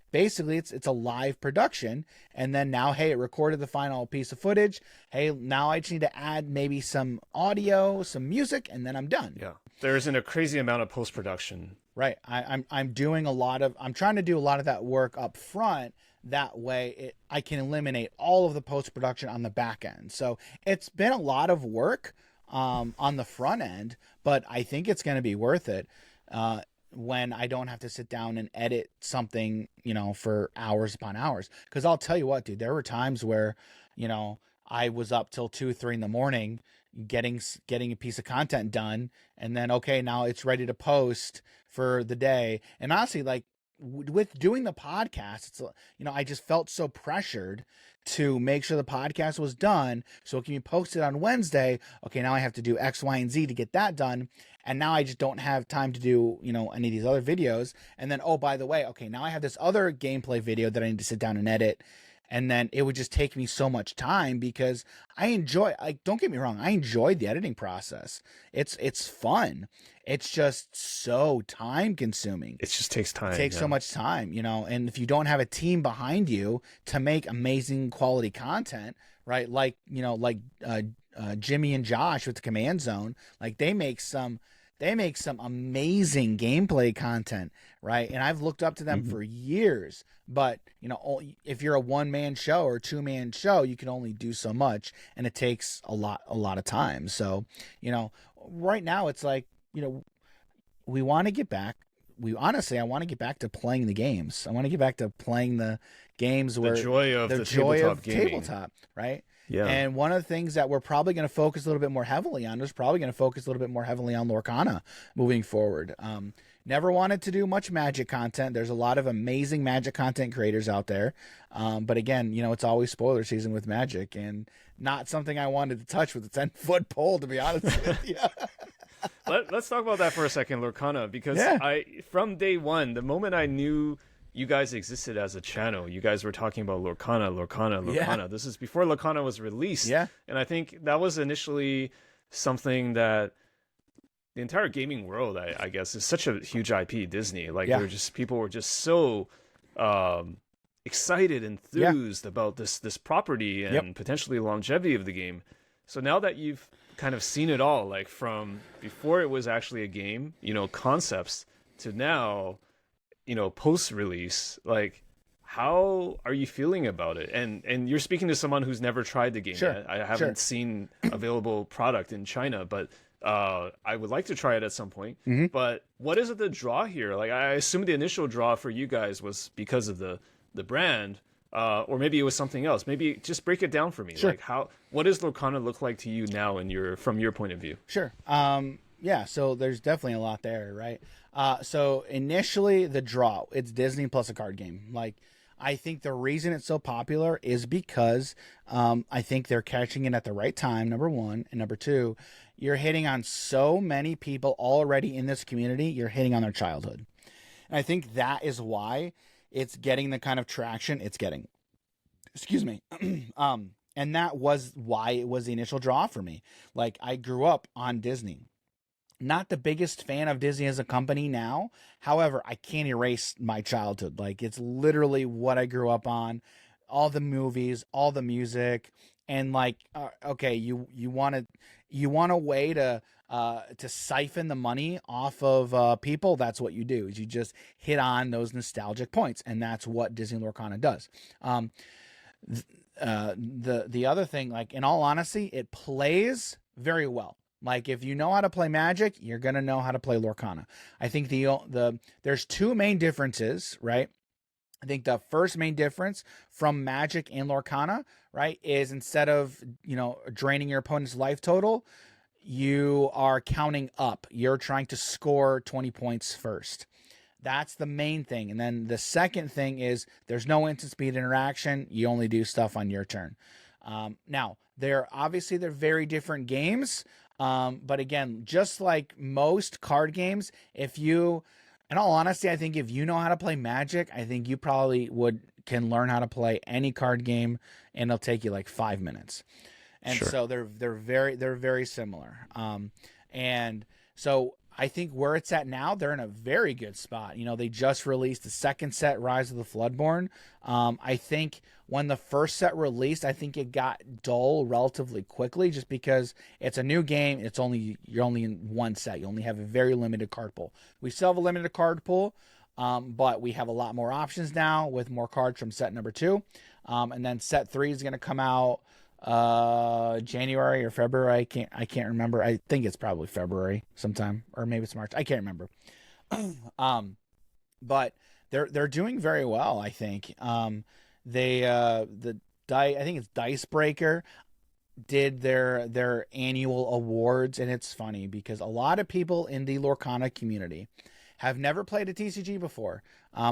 Basically, it's a live production, and then now, hey, it recorded the final piece of footage. Hey, now I just need to add maybe some audio, some music, and then I'm done. Yeah, there isn't a crazy amount of post production. Right. I'm trying to do a lot of that work up front. That way, I can eliminate all of the post production on the back end. So it's been a lot of work on the front end, but I think it's going to be worth it. When I don't have to sit down and edit something, for hours upon hours. Because I'll tell you what, dude, there were times where, I was up till 2, 3 in the morning getting a piece of content done. And then, okay, now it's ready to post for the day. And honestly, like with doing the podcast, it's, I just felt so pressured to make sure the podcast was done so it can be posted on Wednesday. Okay, now I have to do X, Y, and Z to get that done. And now I just don't have time to do, any of these other videos. And then, oh, by the way, okay, now I have this other gameplay video that I need to sit down and edit. And then it would just take me so much time because don't get me wrong, I enjoyed the editing process. It's fun. It's just so time consuming. It just takes time. It takes so much time, and if you don't have a team behind you to make amazing quality content, right? Like, Jimmy and Josh with the Command Zone, like they make some they make some amazing gameplay content, right? And I've looked up to them for years. But, you know, if you're a one-man show or two-man show, you can only do so much, and it takes a lot of time. So, you know, right now it's like, you know, we want to get back. I want to get back to playing the games. I want to get back to playing the games where the joy of tabletop, right? Yeah. And one of the things that we're probably going to focus a little bit more heavily on is probably going to focus a little bit more heavily on Lorcana moving forward. Never wanted to do much Magic content. There's a lot of amazing Magic content creators out there. But again, you know, it's always spoiler season with Magic, and not something I wanted to touch with a 10-foot pole, to be honest with you. Let's talk about that for a second, Lorcana, because from day one, the moment I knew you guys existed as a channel, you guys were talking about Lorcana. Yeah. This is before Lorcana was released. Yeah. And I think that was initially something that the entire gaming world, I guess, is such a huge IP, Disney. Like, people were just so excited, enthused about this property and potentially longevity of the game. So now that you've kind of seen it all, like from before it was actually a game, you know, concepts, to now, you know, post-release, like, how are you feeling about it? And you're speaking to someone who's never tried the game yet. I haven't seen available product in China, but I would like to try it at some point. But what is it the draw here? Like, I assume the initial draw for you guys was because of the brand, or maybe it was something else. Maybe just break it down for me. Like, what does Lorcana look like to you now from your point of view? Sure. Yeah, so there's definitely a lot there, right? So initially the draw, it's Disney plus a card game. Like, I think the reason it's so popular is because I think they're catching it at the right time, number one. And number two, you're hitting on so many people already in this community, you're hitting on their childhood. And I think that is why it's getting the kind of traction it's getting. Excuse me. And that was why it was the initial draw for me. Like, I grew up on Disney. Not the biggest fan of Disney as a company now. However, I can't erase my childhood. Like, it's literally what I grew up on. All the movies, all the music, and like, okay, you want a way to siphon the money off of people. That's what you do. Is you just hit on those nostalgic points, and that's what Disney Lorcana does. The other thing, like, in all honesty, it plays very well. Like, if you know how to play Magic, you're going to know how to play Lorcana. I think there's two main differences, right? I think the first main difference from Magic and Lorcana, right, is instead of, you know, draining your opponent's life total, you are counting up. You're trying to score 20 points first. That's the main thing. And then the second thing is there's no instant speed interaction. You only do stuff on your turn. Now, they're very different games. But again, just like most card games, in all honesty, I think if you know how to play Magic, I think you probably can learn how to play any card game, and it'll take you like 5 minutes. And so they're very similar. And so I think where it's at now, they're in a very good spot. You know, they just released the second set, Rise of the Floodborn. I think when the first set released, I think it got dull relatively quickly, just because it's a new game. You're only in one set. You only have a very limited card pool. We still have a limited card pool, but we have a lot more options now with more cards from set number 2. And then set 3 is going to come out January or February. I can't remember. I think it's probably February sometime, or maybe it's March. I can't remember. But they're doing very well, I think. I think it's Dicebreaker did their annual awards, and it's funny because a lot of people in the Lorcana community have never played a TCG before.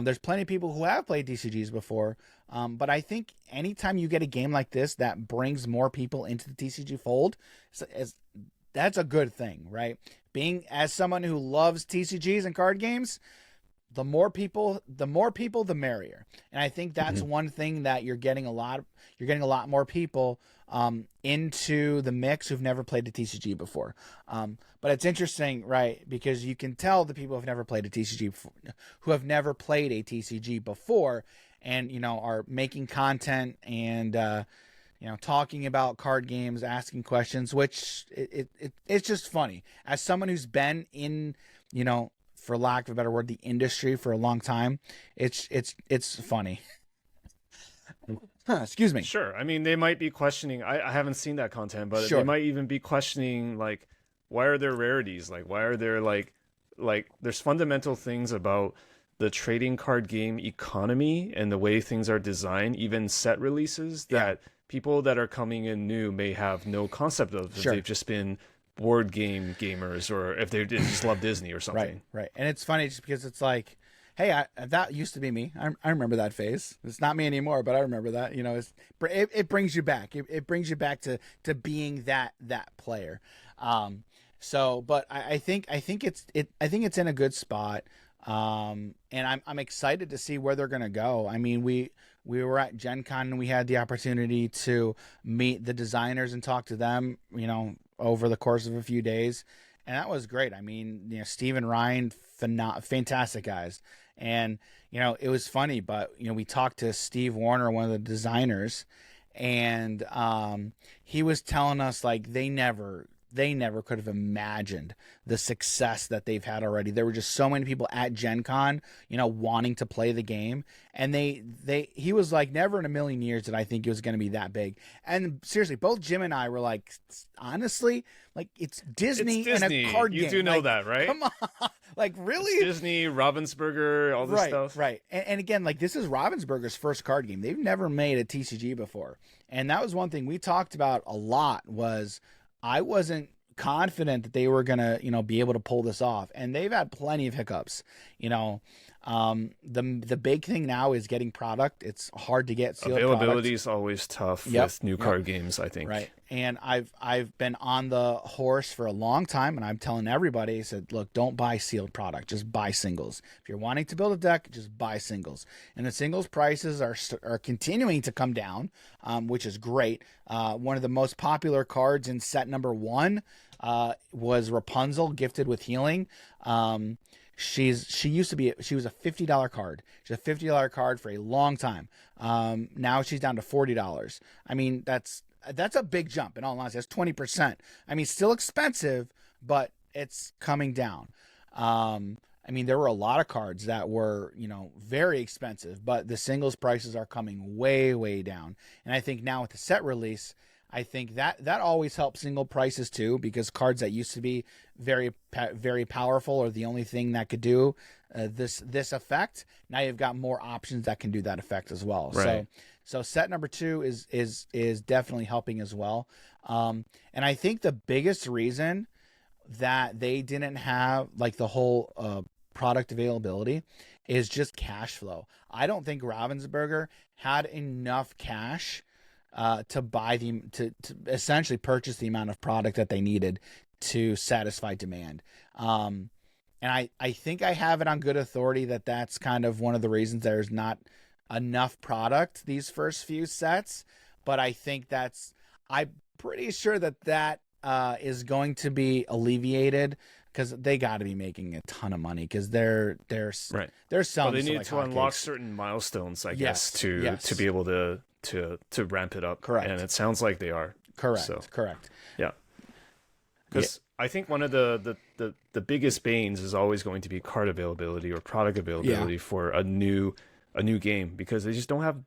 There's plenty of people who have played TCGs before, but I think anytime you get a game like this that brings more people into the TCG fold, that's a good thing, right? As someone who loves TCGs and card games, the more people, the merrier. And I think that's one thing that you're getting a lot more people into the mix who've never played a TCG before. But it's interesting, right? Because you can tell the people who've never played a TCG before, who have never played a TCG before, and, you know, are making content and talking about card games, asking questions, which it's just funny. As someone who's been in, for lack of a better word, the industry for a long time, it's funny. Excuse me. Sure. I mean, they might be questioning. I haven't seen that content, but Sure. they might even be questioning, like, why are there rarities? Like, why are there like there's fundamental things about the trading card game economy and the way things are designed, even set releases, that people that are coming in new may have no concept of. Sure. They've just been board game gamers, or if they just love Disney or something. Right. And it's funny just because it's like, hey, that used to be me. I remember that phase. It's not me anymore, but I remember that. It brings you back. It brings you back to being that player. But I think it's in a good spot. And I'm excited to see where they're gonna go. I mean, we were at Gen Con and we had the opportunity to meet the designers and talk to them, over the course of a few days. And that was great. I mean, Steve and Ryan, fantastic guys. And, it was funny, but, we talked to Steve Warner, one of the designers, and he was telling us, like, they never could have imagined the success that they've had already. There were just so many people at Gen Con, wanting to play the game. And he was like, never in a million years did I think it was going to be that big. And seriously, both Jim and I were like, honestly, like, it's Disney and a card game. You do know that, right? Come on. Like, really? It's Disney, Ravensburger, all this stuff. Right. And again, like, this is Ravensburger's first card game. They've never made a TCG before. And that was one thing we talked about a lot, was I wasn't confident that they were going to, be able to pull this off. And they've had plenty of hiccups. The big thing now is getting product. It's hard to get sealed Availability product. is always tough with new card games, I think. Right. And I've been on the horse for a long time, and I'm telling everybody, I said, look, don't buy sealed product. Just buy singles. If you're wanting to build a deck, just buy singles. And the singles prices are continuing to come down, which is great. One of the most popular cards in set number 1 was Rapunzel, Gifted with Healing. She was a $50 card. She's a $50 card for a long time. Now she's down to $40. I mean, that's a big jump. In all honesty, that's 20%. I mean, still expensive, but it's coming down. I mean, there were a lot of cards that were, very expensive, but the singles prices are coming way, way down. And I think now with the set release, I think that always helps single prices too, because cards that used to be very, very powerful are the only thing that could do this effect. Now you've got more options that can do that effect as well. Right. So set number 2 is definitely helping as well. And I think the biggest reason that they didn't have like the whole product availability is just cash flow. I don't think Ravensburger had enough cash to buy to essentially purchase the amount of product that they needed to satisfy demand. And I think I have it on good authority that that's kind of one of the reasons there's not enough product these first few sets. But I think I'm pretty sure that is going to be alleviated, because they got to be making a ton of money, because they're selling. Well, they need like to unlock hotcakes. certain milestones, I Yes, guess, to be able to ramp it up. Correct. And it sounds like they are. Correct. Yeah. Because I think one of the biggest banes is always going to be card availability or product availability for a new game, because they just don't have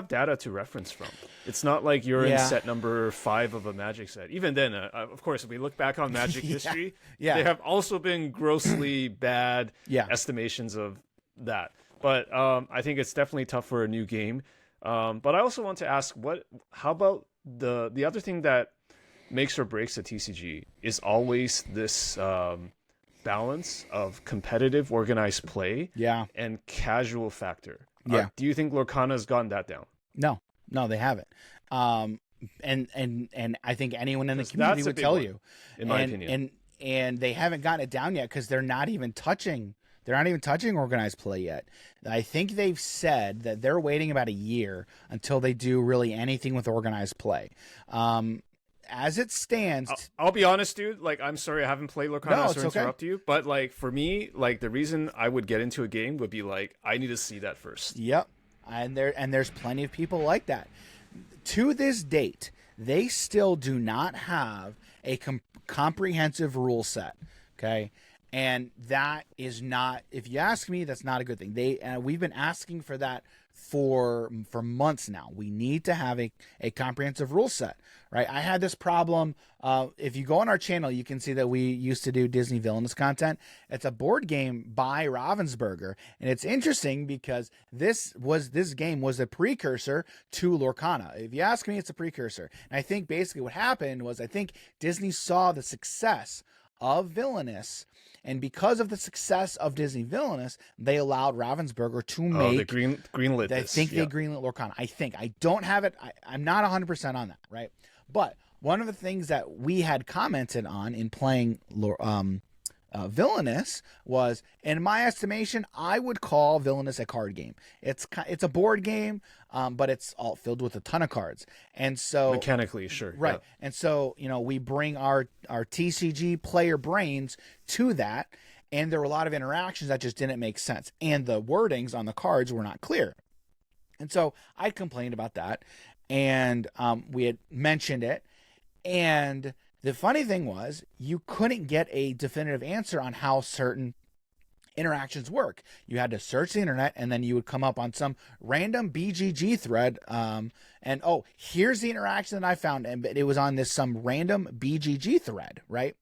data to reference from. It's not like you're in set number 5 of a Magic set. Even then, of course, if we look back on Magic history, there have also been grossly bad estimations of that. But I think it's definitely tough for a new game. But I also want to ask, how about the other thing that makes or breaks a TCG is always this balance of competitive, organized play and casual factor. Do you think Lorcana's gotten that down? No, they haven't. And I think anyone in the community would tell you, in my opinion. And they haven't gotten it down yet, because they're not even touching organized play yet. I think they've said that they're waiting about a year until they do really anything with organized play. As it stands, I'll be honest, dude. Like, I'm sorry, I haven't played Lorcana, to interrupt you. But like, for me, like, the reason I would get into a game would be like, I need to see that first. Yep. and there's plenty of people like that. To this date, they still do not have a comprehensive rule set. Okay. And that is not, if you ask me, that's not a good thing. We've been asking for that for months now. We need to have a comprehensive rule set, right? I had this problem. If you go on our channel, you can see that we used to do Disney Villainous content. It's a board game by Ravensburger, and it's interesting because this game was a precursor to Lorcana. If you ask me, it's a precursor. And I think basically what happened was, I think Disney saw the success of Villainous, and because of the success of Disney Villainous, they allowed Ravensburger to make... they greenlit this. I think they greenlit Lorcana. I don't have it. I'm not 100% on that, right? But one of the things that we had commented on in playing Villainous was, in my estimation, I would call Villainous a card game. It's a board game, but it's all filled with a ton of cards. And so... mechanically, sure. Right. Yeah. And so, we bring our TCG player brains to that, and there were a lot of interactions that just didn't make sense. And the wordings on the cards were not clear. And so I complained about that, and we had mentioned it. And the funny thing was, you couldn't get a definitive answer on how certain interactions work. You had to search the internet, and then you would come up on some random BGG thread. And here's the interaction that I found, and it was on some random BGG thread, right?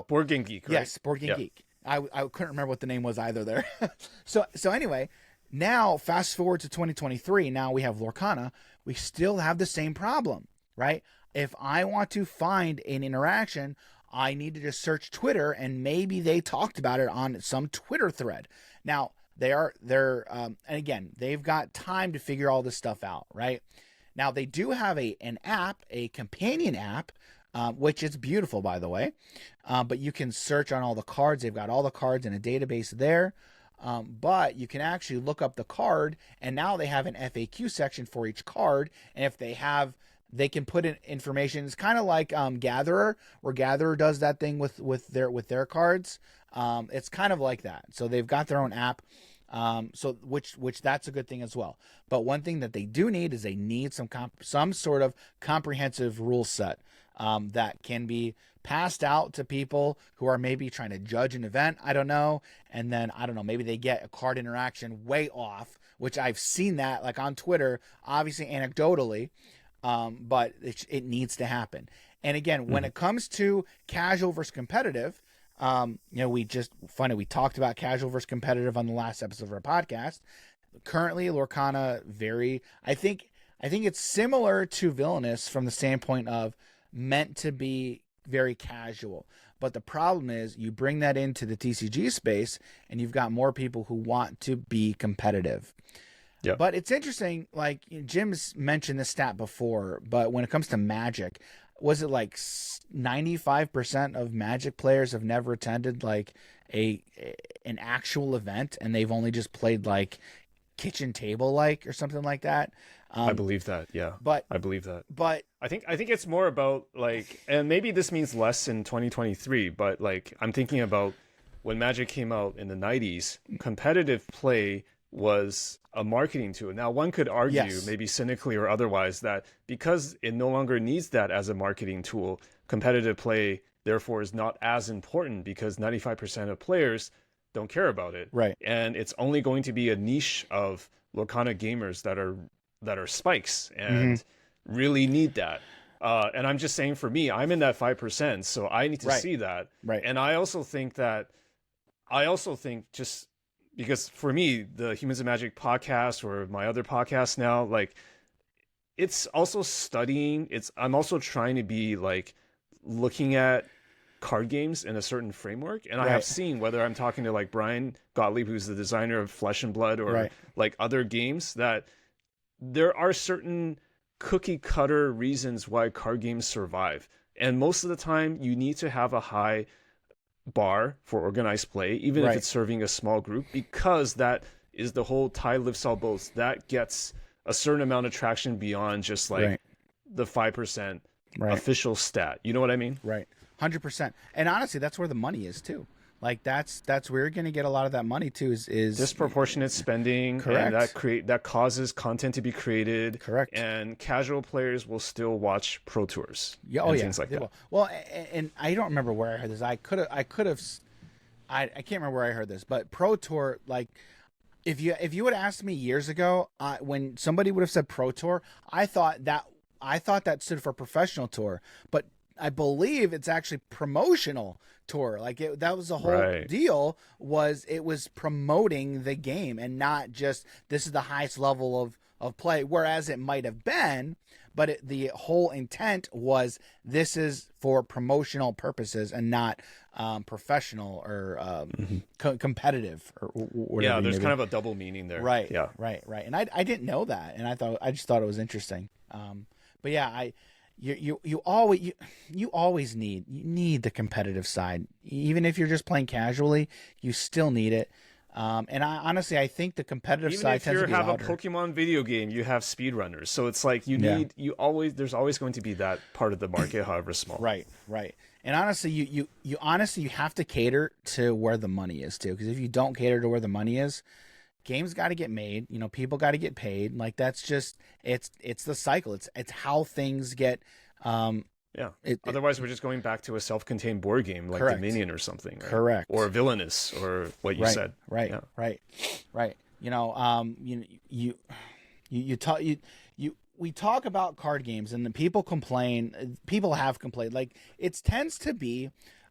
Board Game Geek, right? Yes, Board Game Geek. I couldn't remember what the name was either there. So anyway, now fast forward to 2023. Now we have Lorcana. We still have the same problem, right? If I want to find an interaction, I need to just search Twitter, and maybe they talked about it on some Twitter thread. Now and again, they've got time to figure all this stuff out, right? Now they do have an app, a companion app, which is beautiful, by the way. But you can search on all the cards. They've got all the cards in a database there. But you can actually look up the card, and now they have an FAQ section for each card. And if they can put in information. It's kind of like Gatherer, where Gatherer does that thing with their cards. It's kind of like that. So they've got their own app. So which that's a good thing as well. But one thing that they do need is they need some sort of comprehensive rule set that can be passed out to people who are maybe trying to judge an event. I don't know. And then, I don't know, maybe they get a card interaction way off, which I've seen that like on Twitter, obviously anecdotally. But it needs to happen. And again, when it comes to casual versus competitive, we talked about casual versus competitive on the last episode of our podcast. Currently, Lorcana I think it's similar to Villainous from the standpoint of meant to be very casual. But the problem is, you bring that into the TCG space, and you've got more people who want to be competitive. Yeah. But it's interesting, like Jim's mentioned this stat before, but when it comes to Magic, was it like 95% of Magic players have never attended like an actual event, and they've only just played like kitchen table or something like that? I believe that, yeah. But I believe that. But I think it's more about and maybe this means less in 2023, but I'm thinking about when Magic came out in the 90s, competitive play was a marketing tool. Now, one could argue, maybe cynically or otherwise, that because it no longer needs that as a marketing tool, competitive play, therefore, is not as important because 95% of players don't care about it. Right. And it's only going to be a niche of Lorcana gamers that are spikes and really need that. And I'm just saying, for me, I'm in that 5%, so I need to see that. Right. And I also think just because for me, the Humans of Magic podcast or my other podcasts now, it's also studying. I'm also trying to be looking at card games in a certain framework. And I have seen, whether I'm talking to Brian Gottlieb, who's the designer of Flesh and Blood, or other games, that there are certain cookie cutter reasons why card games survive. And most of the time you need to have a high bar for organized play, even if it's serving a small group, because that is the whole tide lifts all boats. That gets a certain amount of traction beyond just the 5% official stat. You know what I mean? Right. 100%. And honestly, that's where the money is too. Like that's where you're going to get a lot of that money too. Is disproportionate spending, correct. and that causes content to be created. Correct. And casual players will still watch Pro Tours. Yeah. And Yeah. things like that. Will. Well, and I don't remember where I heard this. I can't remember where I heard this, but Pro Tour, like, if you would have asked me years ago, when somebody would have said Pro Tour, I thought that stood for professional tour, but I believe it's actually promotional tour. Like that was the whole deal. It was promoting the game and not just this is the highest level of play. Whereas it might have been, but the whole intent was this is for promotional purposes and not professional or competitive or whatever. Yeah, there's kind of a double meaning there. Right. Yeah. Right. And I didn't know that, and I just thought it was interesting. But yeah, you always need the competitive side, even if you're just playing casually. You still need it. And I think the competitive side tends to be louder. Even if you have a Pokemon video game, you have speedrunners. So it's like there's always going to be that part of the market, however small. Right. And honestly, you have to cater to where the money is too. Because if you don't cater to where the money is, games got to get made. People got to get paid. Like that's just it's the cycle. It's how things get. Otherwise, we're just going back to a self-contained board game like Dominion or something. Right? Correct. Or Villainous, or what you said. Right. We talk about card games, and the people complain. People have complained. Like it tends to be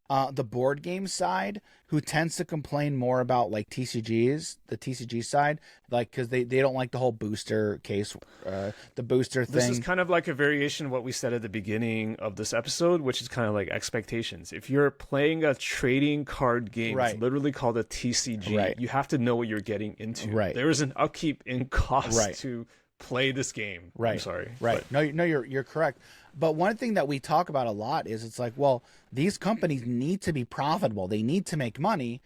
the board game side who tends to complain more about like TCGs, the TCG side, like because they don't like the whole booster case, the booster thing. This is kind of like a variation of what we said at the beginning of this episode, which is kind of like expectations. If you're playing a trading card game, it's literally called a TCG. You have to know what you're getting into. There is an upkeep in cost to play this game. I'm sorry. No, you're correct. But one thing that we talk about a lot is it's like, well, these companies need to be profitable. They need to make money,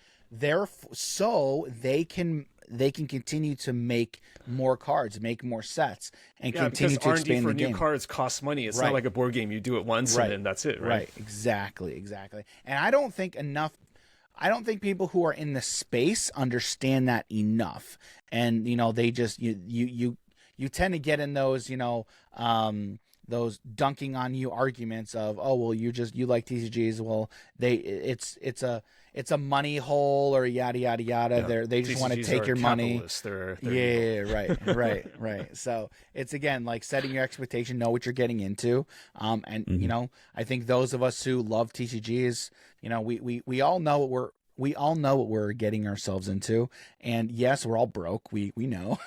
so they can continue to make more cards, make more sets, and continue to expand the game. New cards costs money. It's not like a board game. You do it once and then that's it, right? Exactly. And I don't think people who are in the space understand that enough. And they just you tend to get in those those dunking on you arguments of, oh well, you like TCGs, well it's a money hole or yada yada yada. They just want to take your money. Right. So it's again like setting your expectation, know what you're getting into. And I think those of us who love TCGs, we all know what we're getting ourselves into. And yes, we're all broke. We know.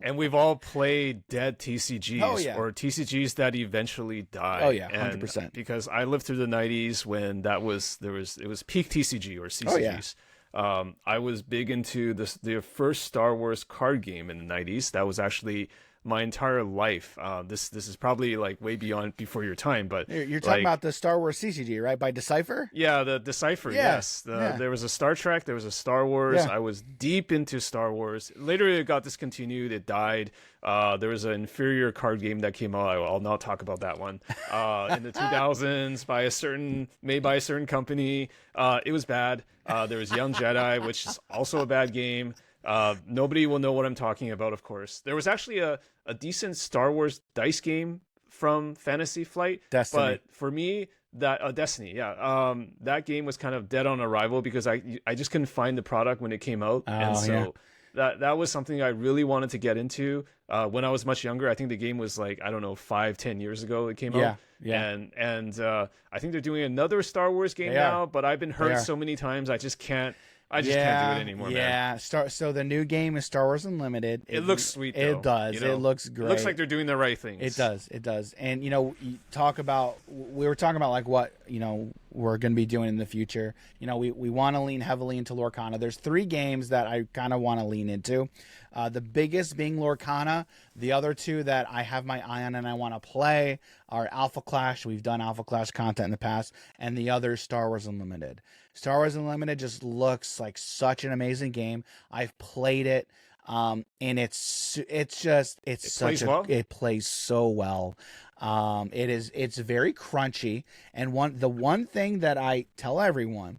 And we've all played dead TCGs or TCGs that eventually died. Oh yeah, 100%. Because I lived through the 90s when it was peak TCG or CCGs. I was big into the first Star Wars card game in the 90s. That was actually my entire life. This is probably like way before your time, but you're talking about the Star Wars CCG, right? By Decipher? Yeah, the Decipher. Yes, there was a Star Trek, there was a Star Wars. I was deep into Star Wars. Later, it got discontinued. It died. There was an inferior card game that came out. I'll not talk about that one. In the 2000s, made by a certain company. It was bad. There was Young Jedi, which is also a bad game. Nobody will know what I'm talking about, of course. There was actually a decent Star Wars dice game from Fantasy Flight. Destiny. But for me, Destiny, that game was kind of dead on arrival because I just couldn't find the product when it came out. That was something I really wanted to get into when I was much younger. I think the game was like, I don't know, 5-10 years ago it came out. And I think they're doing another Star Wars game now, but I've been hurt so many times I just can't can't do it anymore, man. So the new game is Star Wars Unlimited. It looks sweet, though. It does. It looks great. It looks like they're doing the right things. It does. And, we were talking about like what, we're going to be doing in the future. We want to lean heavily into Lorcana. There's 3 games that I kind of want to lean into. The biggest being Lorcana. The other 2 that I have my eye on and I want to play are Alpha Clash. We've done Alpha Clash content in the past. And the other is Star Wars Unlimited. Star Wars Unlimited just looks like such an amazing game. I've played it. And it plays so well. It's very crunchy. And the one thing that I tell everyone,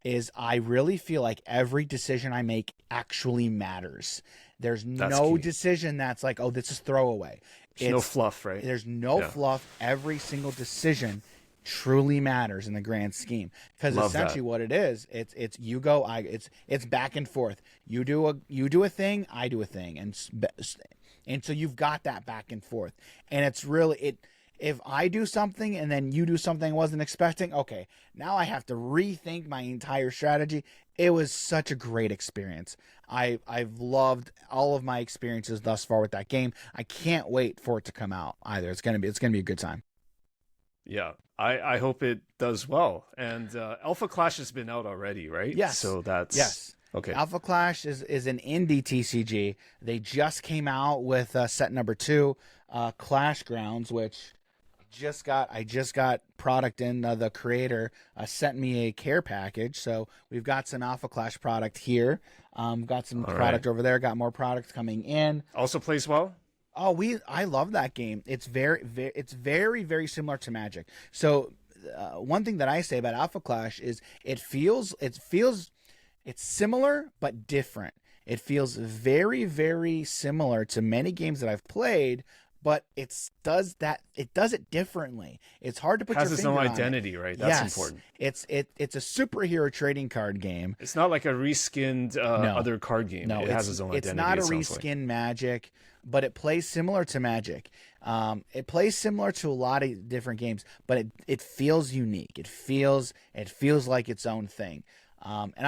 is I really feel like every decision I make actually matters. There's That's no key. decision that's like, oh, this is throwaway. There's no fluff, right? There's no Yeah. fluff. Every single decision truly matters in the grand scheme, because Love essentially that. what it is, it's you go, it's back and forth. You do a thing, I do a thing, and so you've got that back and forth, and it's really it. If I do something and then you do something I wasn't expecting, okay, now I have to rethink my entire strategy. It was such a great experience. I've loved all of my experiences thus far with that game. I can't wait for it to come out either. It's gonna be a good time. Yeah. I hope it does well. And Alpha Clash has been out already, right? Yes. So that's Yes. okay. Alpha Clash is an indie TCG. They just came out with set number 2, Clash Grounds, which I just got product in. The creator sent me a care package, so we've got some Alpha Clash product here. Got some product over there. Got more product coming in. Also plays well. Oh, I love that game. It's very similar to Magic. So one thing that I say about Alpha Clash is it's similar but different. It feels very similar to many games that I've played, but it does it differently. It's hard to put your finger on it. Has its own identity, right? That's important. It's a superhero trading card game. It's not like a reskinned other card game. No, it has its own identity. It's not a reskin Magic, but it plays similar to Magic. It plays similar to a lot of different games, but it feels unique. It feels like its own thing. And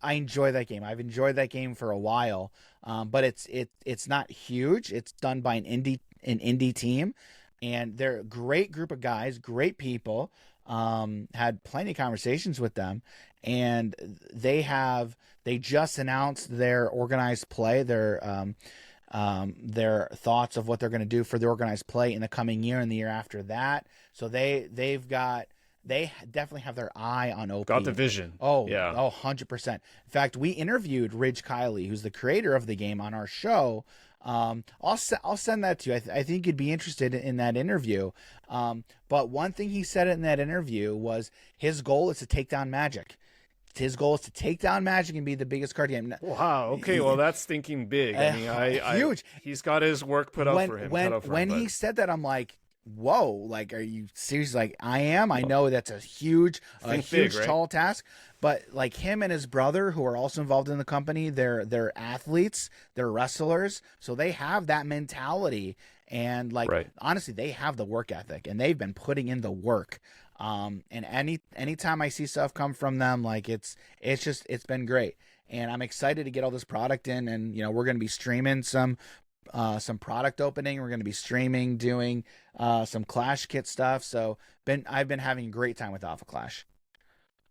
I enjoy that game. I've enjoyed that game for a while. But it's not huge. It's done by an indie team, and they're a great group of guys, great people. Had plenty of conversations with them, and they just announced their organized play, their thoughts of what they're going to do for the organized play in the coming year and the year after that. So they definitely have their eye on OP. Got the vision. Oh, yeah. 100%. In fact, we interviewed Ridge Kiley, who's the creator of the game, on our show. I'll send that to you. I think you'd be interested in that interview. But one thing he said in that interview was his goal is to take down Magic. His goal is to take down Magic and be the biggest card game. Wow. Okay. Well, that's thinking big. I mean, huge. He's got his work put up for him. When he said that, I'm like, whoa, like, are you serious? Like, I am. I know that's a huge, big, right? tall task. But like him and his brother, who are also involved in the company, they're athletes, they're wrestlers, so they have that mentality. And like, honestly, they have the work ethic, and they've been putting in the work. And anytime I see stuff come from them, like it's been great. And I'm excited to get all this product in, and we're going to be streaming some product opening. We're going to be streaming, doing some Clash kit stuff. So I've been having a great time with Alpha Clash.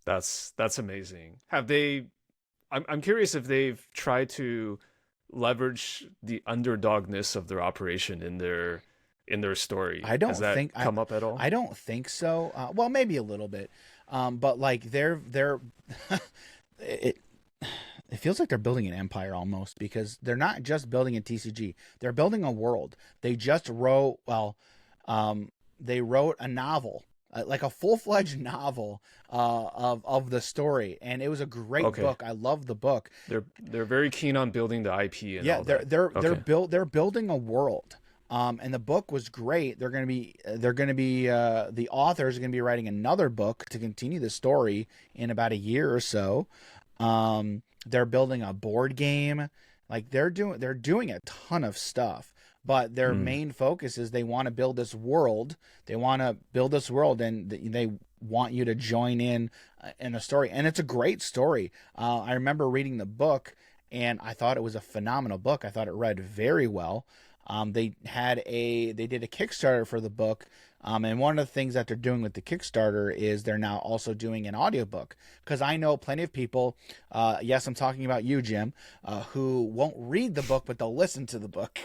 That's amazing. Have they? I'm curious if they've tried to leverage the underdogness of their operation in their story. I don't Has that think come up at all. I don't think so. Well, maybe a little bit, but like they're it feels like they're building an empire almost, because they're not just building a TCG. They're building a world. They just wrote they wrote a novel, like a full-fledged novel of the story, and it was a great book. I love the book. They're very keen on building the IP. And all that. They're building a world. And the book was great. They're going to be the authors are going to be writing another book to continue the story in about a year or so. They're building a board game. Like they're doing a ton of stuff, but their main focus is they want to build this world. They want to build this world, and they want you to join in the story. And it's a great story. I remember reading the book, and I thought it was a phenomenal book. I thought it read very well. They did a Kickstarter for the book. And one of the things that they're doing with the Kickstarter is they're now also doing an audiobook, because I know plenty of people, yes, I'm talking about you, Jim, who won't read the book, but they'll listen to the book.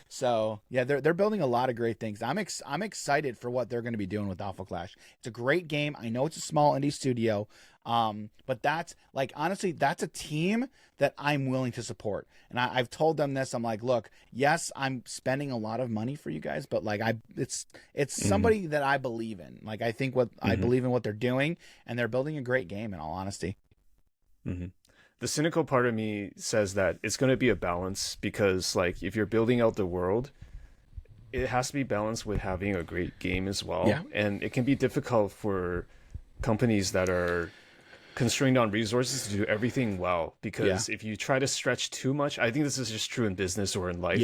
So yeah, they're building a lot of great things. I'm excited for what they're going to be doing with Alpha Clash. It's a great game. I know it's a small indie studio, But that's like, honestly, that's a team that I'm willing to support. And I've told them this. I'm like, look, yes, I'm spending a lot of money for you guys, but like it's somebody that I believe in. Like, I think I believe in what they're doing, and they're building a great game, in all honesty. The cynical part of me says that it's going to be a balance, because like if you're building out the world, it has to be balanced with having a great game as well. Yeah. And it can be difficult for companies that are constrained on resources to do everything well, because if you try to stretch too much, I think this is just true in business or in life.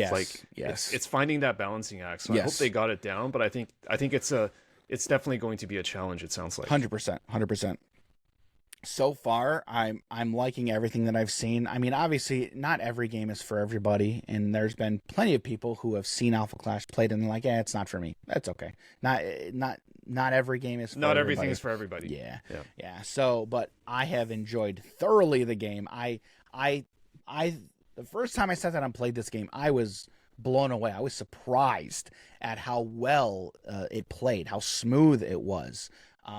It's finding that balancing act. So I hope they got it down, but I think it's definitely going to be a challenge, it sounds like. 100%. So far, I'm liking everything that I've seen. I mean, obviously, not every game is for everybody, and there's been plenty of people who have seen Alpha Clash played, and they're like, it's not for me. That's okay. Not every game is for not everybody. Everything is for everybody. Yeah. So, but I have enjoyed thoroughly the game. I the first time I sat down and played this game, I was blown away. I was surprised at how well it played, how smooth it was.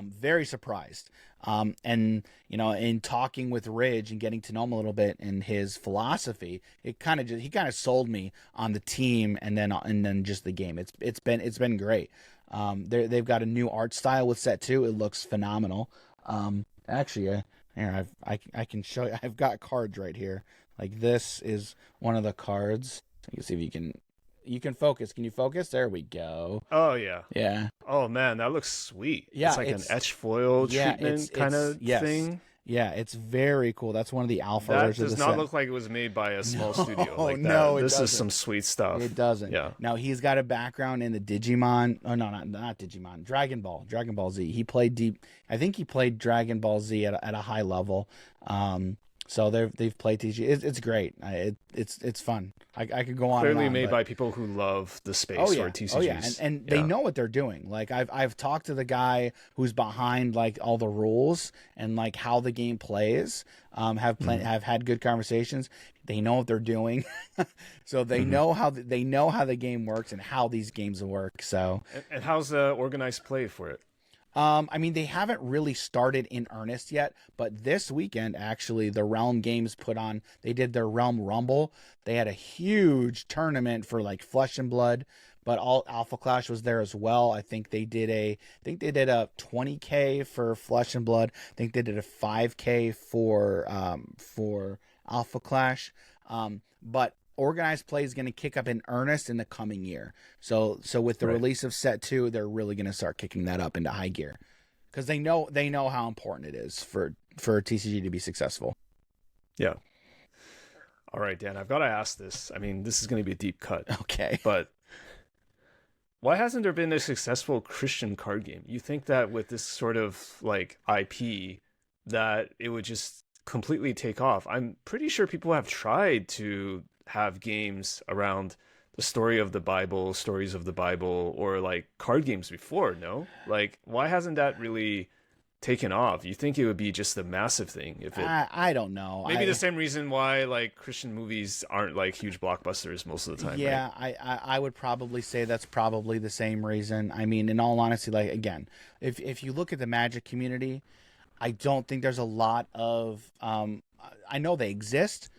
Very surprised. And in talking with Ridge and getting to know him a little bit and his philosophy, he kind of sold me on the team and then just the game. It's been great. They've got a new art style with set 2. It looks phenomenal. Actually, here I can show you. I've got cards right here. Like, this is one of the cards. You can see if you can focus. Can you focus? There we go. Oh yeah. Yeah. Oh man, that looks sweet. Yeah, it's like an etch foil treatment kind of thing. Yeah, it's very cool. That's one of the alpha. That does not look like it was made by a small studio. Like that. No, this is some sweet stuff. It doesn't. Yeah. Now he's got a background in the Digimon. Oh no, not Digimon. Dragon Ball Z. He played I think he played Dragon Ball Z at a high level. So they've played TCG. It's great. It's fun. I could go on. Clearly and on, made but... by people who love the space for TCGs. Oh yeah, and they know what they're doing. Like I've talked to the guy who's behind like all the rules and like how the game plays. Have had good conversations. They know what they're doing, so they know how the game works and how these games work. So and how's the organized play for it? I mean, they haven't really started in earnest yet, but this weekend, actually, the Realm Games they did their Realm Rumble. They had a huge tournament for like Flesh and Blood, but all Alpha Clash was there as well. I think they did a 20K for Flesh and Blood. I think they did a 5K for Alpha Clash. But organized play is going to kick up in earnest in the coming year. So with the release of set 2, they're really going to start kicking that up into high gear, because they know how important it is for TCG to be successful. Yeah. All right, Dan, I've got to ask this. I mean, this is going to be a deep cut. Okay. But why hasn't there been a successful Christian card game? You think that with this sort of like IP that it would just completely take off? I'm pretty sure people have tried to have games around the stories of the Bible, or like card games before. No, like, why hasn't that really taken off? You think it would be just a massive thing if it I don't know. Maybe the same reason why like Christian movies aren't like huge blockbusters most of the time. Yeah, right? I would probably say that's probably the same reason. I mean, in all honesty, like, again, if you look at the Magic community, I don't think there's a lot of I know they exist,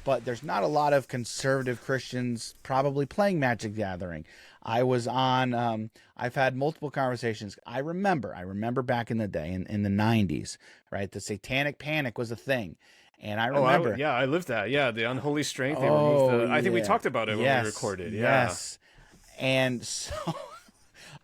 but there's not a lot of conservative Christians probably playing Magic the Gathering. I was on, I've had multiple conversations. I remember back in the day, in the 90s, right? The Satanic Panic was a thing. And I remember. I lived that. Yeah, the Unholy Strength. They removed I think we talked about it when we recorded. Yeah. Yes. And so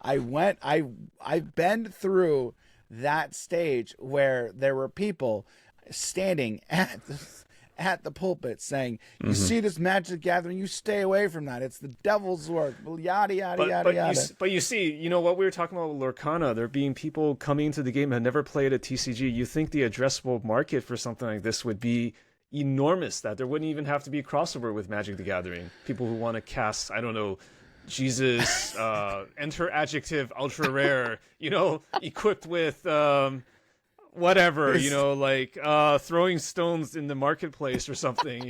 I've been through that stage where there were people standing at the pulpit saying, you see this Magic Gathering, you stay away from that. It's the devil's work. Yada, yada, yada. But you see, what we were talking about with Lorcana, there being people coming into the game that never played a TCG. You think the addressable market for something like this would be enormous, that there wouldn't even have to be a crossover with Magic the Gathering. People who want to cast, I don't know, Jesus, enter adjective ultra rare, equipped with whatever, like throwing stones in the marketplace or something,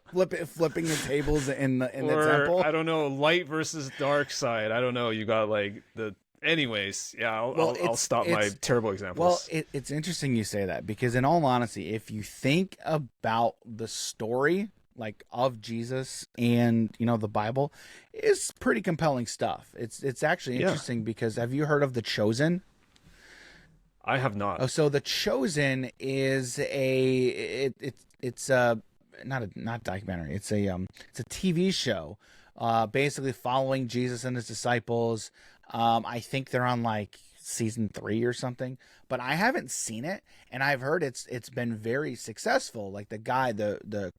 flipping the tables in the temple. I don't know, light versus dark side. I don't know. You got like the Anyways, yeah, Well, I'll stop my terrible examples. Well, it's interesting you say that, because in all honesty, if you think about the story like of Jesus and the Bible, is pretty compelling stuff. It's actually interesting because have you heard of The Chosen? I have not. Oh, so The Chosen is it's not a documentary. It's a TV show, basically following Jesus and his disciples. I think they're on like season 3 or something, but I haven't seen it, and I've heard it's been very successful. Like the guy, the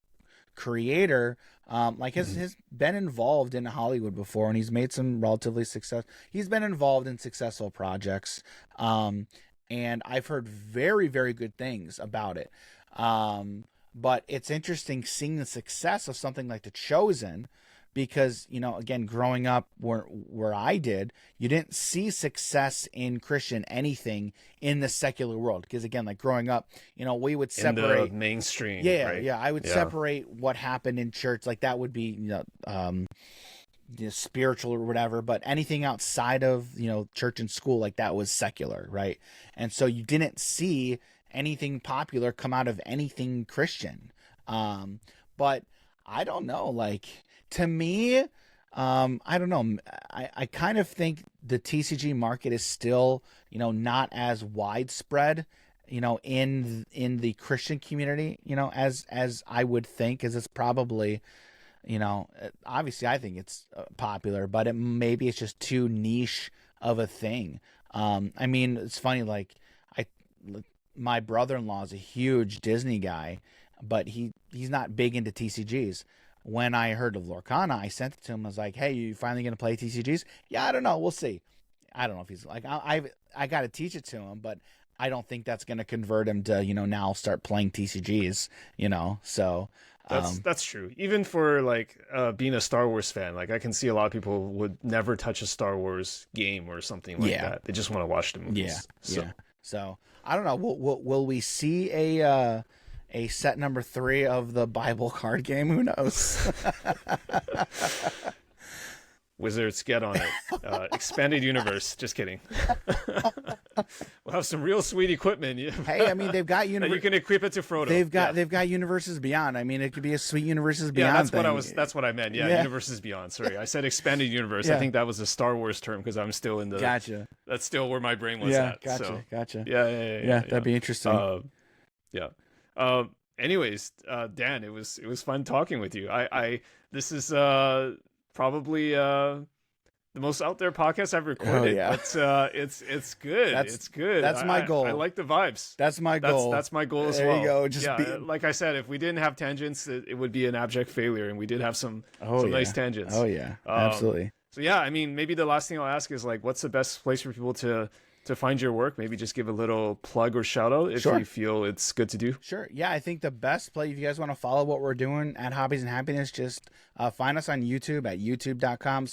creator, like has been involved in Hollywood before, and he's made some relatively success. He's been involved in successful projects, and I've heard very, very good things about it. But it's interesting seeing the success of something like The Chosen, because again, growing up where I did, you didn't see success in Christian anything in the secular world, because again, like growing up, we would separate in the mainstream. right? I would separate what happened in church, like that would be spiritual or whatever, but anything outside of church and school, like that was secular, right? And so you didn't see anything popular come out of anything Christian. But I don't know, like, to me, I don't know. I kind of think the TCG market is still, not as widespread, in the Christian community, as I would think, as it's probably, obviously I think it's popular, but maybe it's just too niche of a thing. I mean, it's funny, like my brother-in-law is a huge Disney guy, but he's not big into TCGs. When I heard of Lorcana, I sent it to him. I was like, "Hey, you finally gonna play TCGs?" Yeah, I don't know. We'll see. I don't know if he's like, I got to teach it to him, but I don't think that's gonna convert him to now start playing TCGs. So that's true. Even for like being a Star Wars fan, like I can see a lot of people would never touch a Star Wars game or something like that. They just want to watch the movies. So I don't know. Will we see a set number 3 of the Bible card game? Who knows? Wizards, get on it. Expanded universe. Just kidding. We'll have some real sweet equipment. Hey, I mean, they've got you can equip it to Frodo. They've got Universes Beyond. I mean, it could be a sweet Universes Beyond. That's what I meant. Universes Beyond. Sorry, I said expanded universe. I think that was a Star Wars term because I'm still in the. Gotcha. That's still where my brain was at. Gotcha. Yeah. That'd be interesting. Anyways, Dan, it was fun talking with you. This is probably the most out there podcast I've recorded. But it's good. It's good. That's my goal. I like the vibes. That's my goal. That's my goal as well. There you go. Like I said, if we didn't have tangents, it would be an abject failure, and we did have some nice tangents. Oh yeah, absolutely. So yeah, I mean, maybe the last thing I'll ask is like, what's the best place for people to find your work? Maybe just give a little plug or shout out if you feel it's good to do. Sure. Yeah, I think the best play, if you guys want to follow what we're doing at Hobbies and Happiness, just find us on YouTube at youtube.com/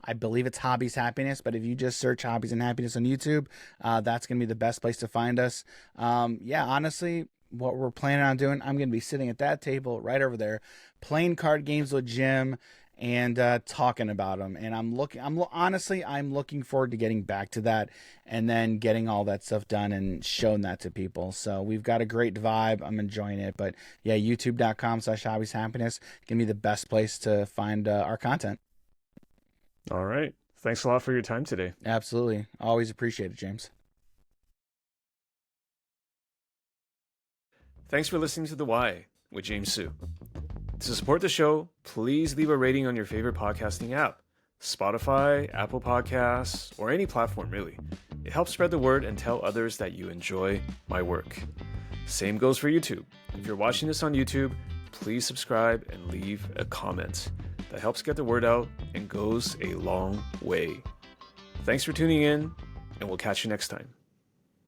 I believe it's Hobbies Happiness, but if you just search Hobbies and Happiness on YouTube, that's going to be the best place to find us. Honestly, what we're planning on doing, I'm going to be sitting at that table right over there, playing card games with Jim and talking about them. And I'm looking forward to getting back to that and then getting all that stuff done and showing that to people. So we've got a great vibe. I'm enjoying it. But yeah, youtube.com/ Hobbies Happiness can be the best place to find our content. All right. Thanks a lot for your time today. Absolutely. Always appreciate it, James. Thanks for listening to The Why with James Su. To support the show, please leave a rating on your favorite podcasting app, Spotify, Apple Podcasts, or any platform really. It helps spread the word and tell others that you enjoy my work. Same goes for YouTube. If you're watching this on YouTube, please subscribe and leave a comment. That helps get the word out and goes a long way. Thanks for tuning in, and we'll catch you next time.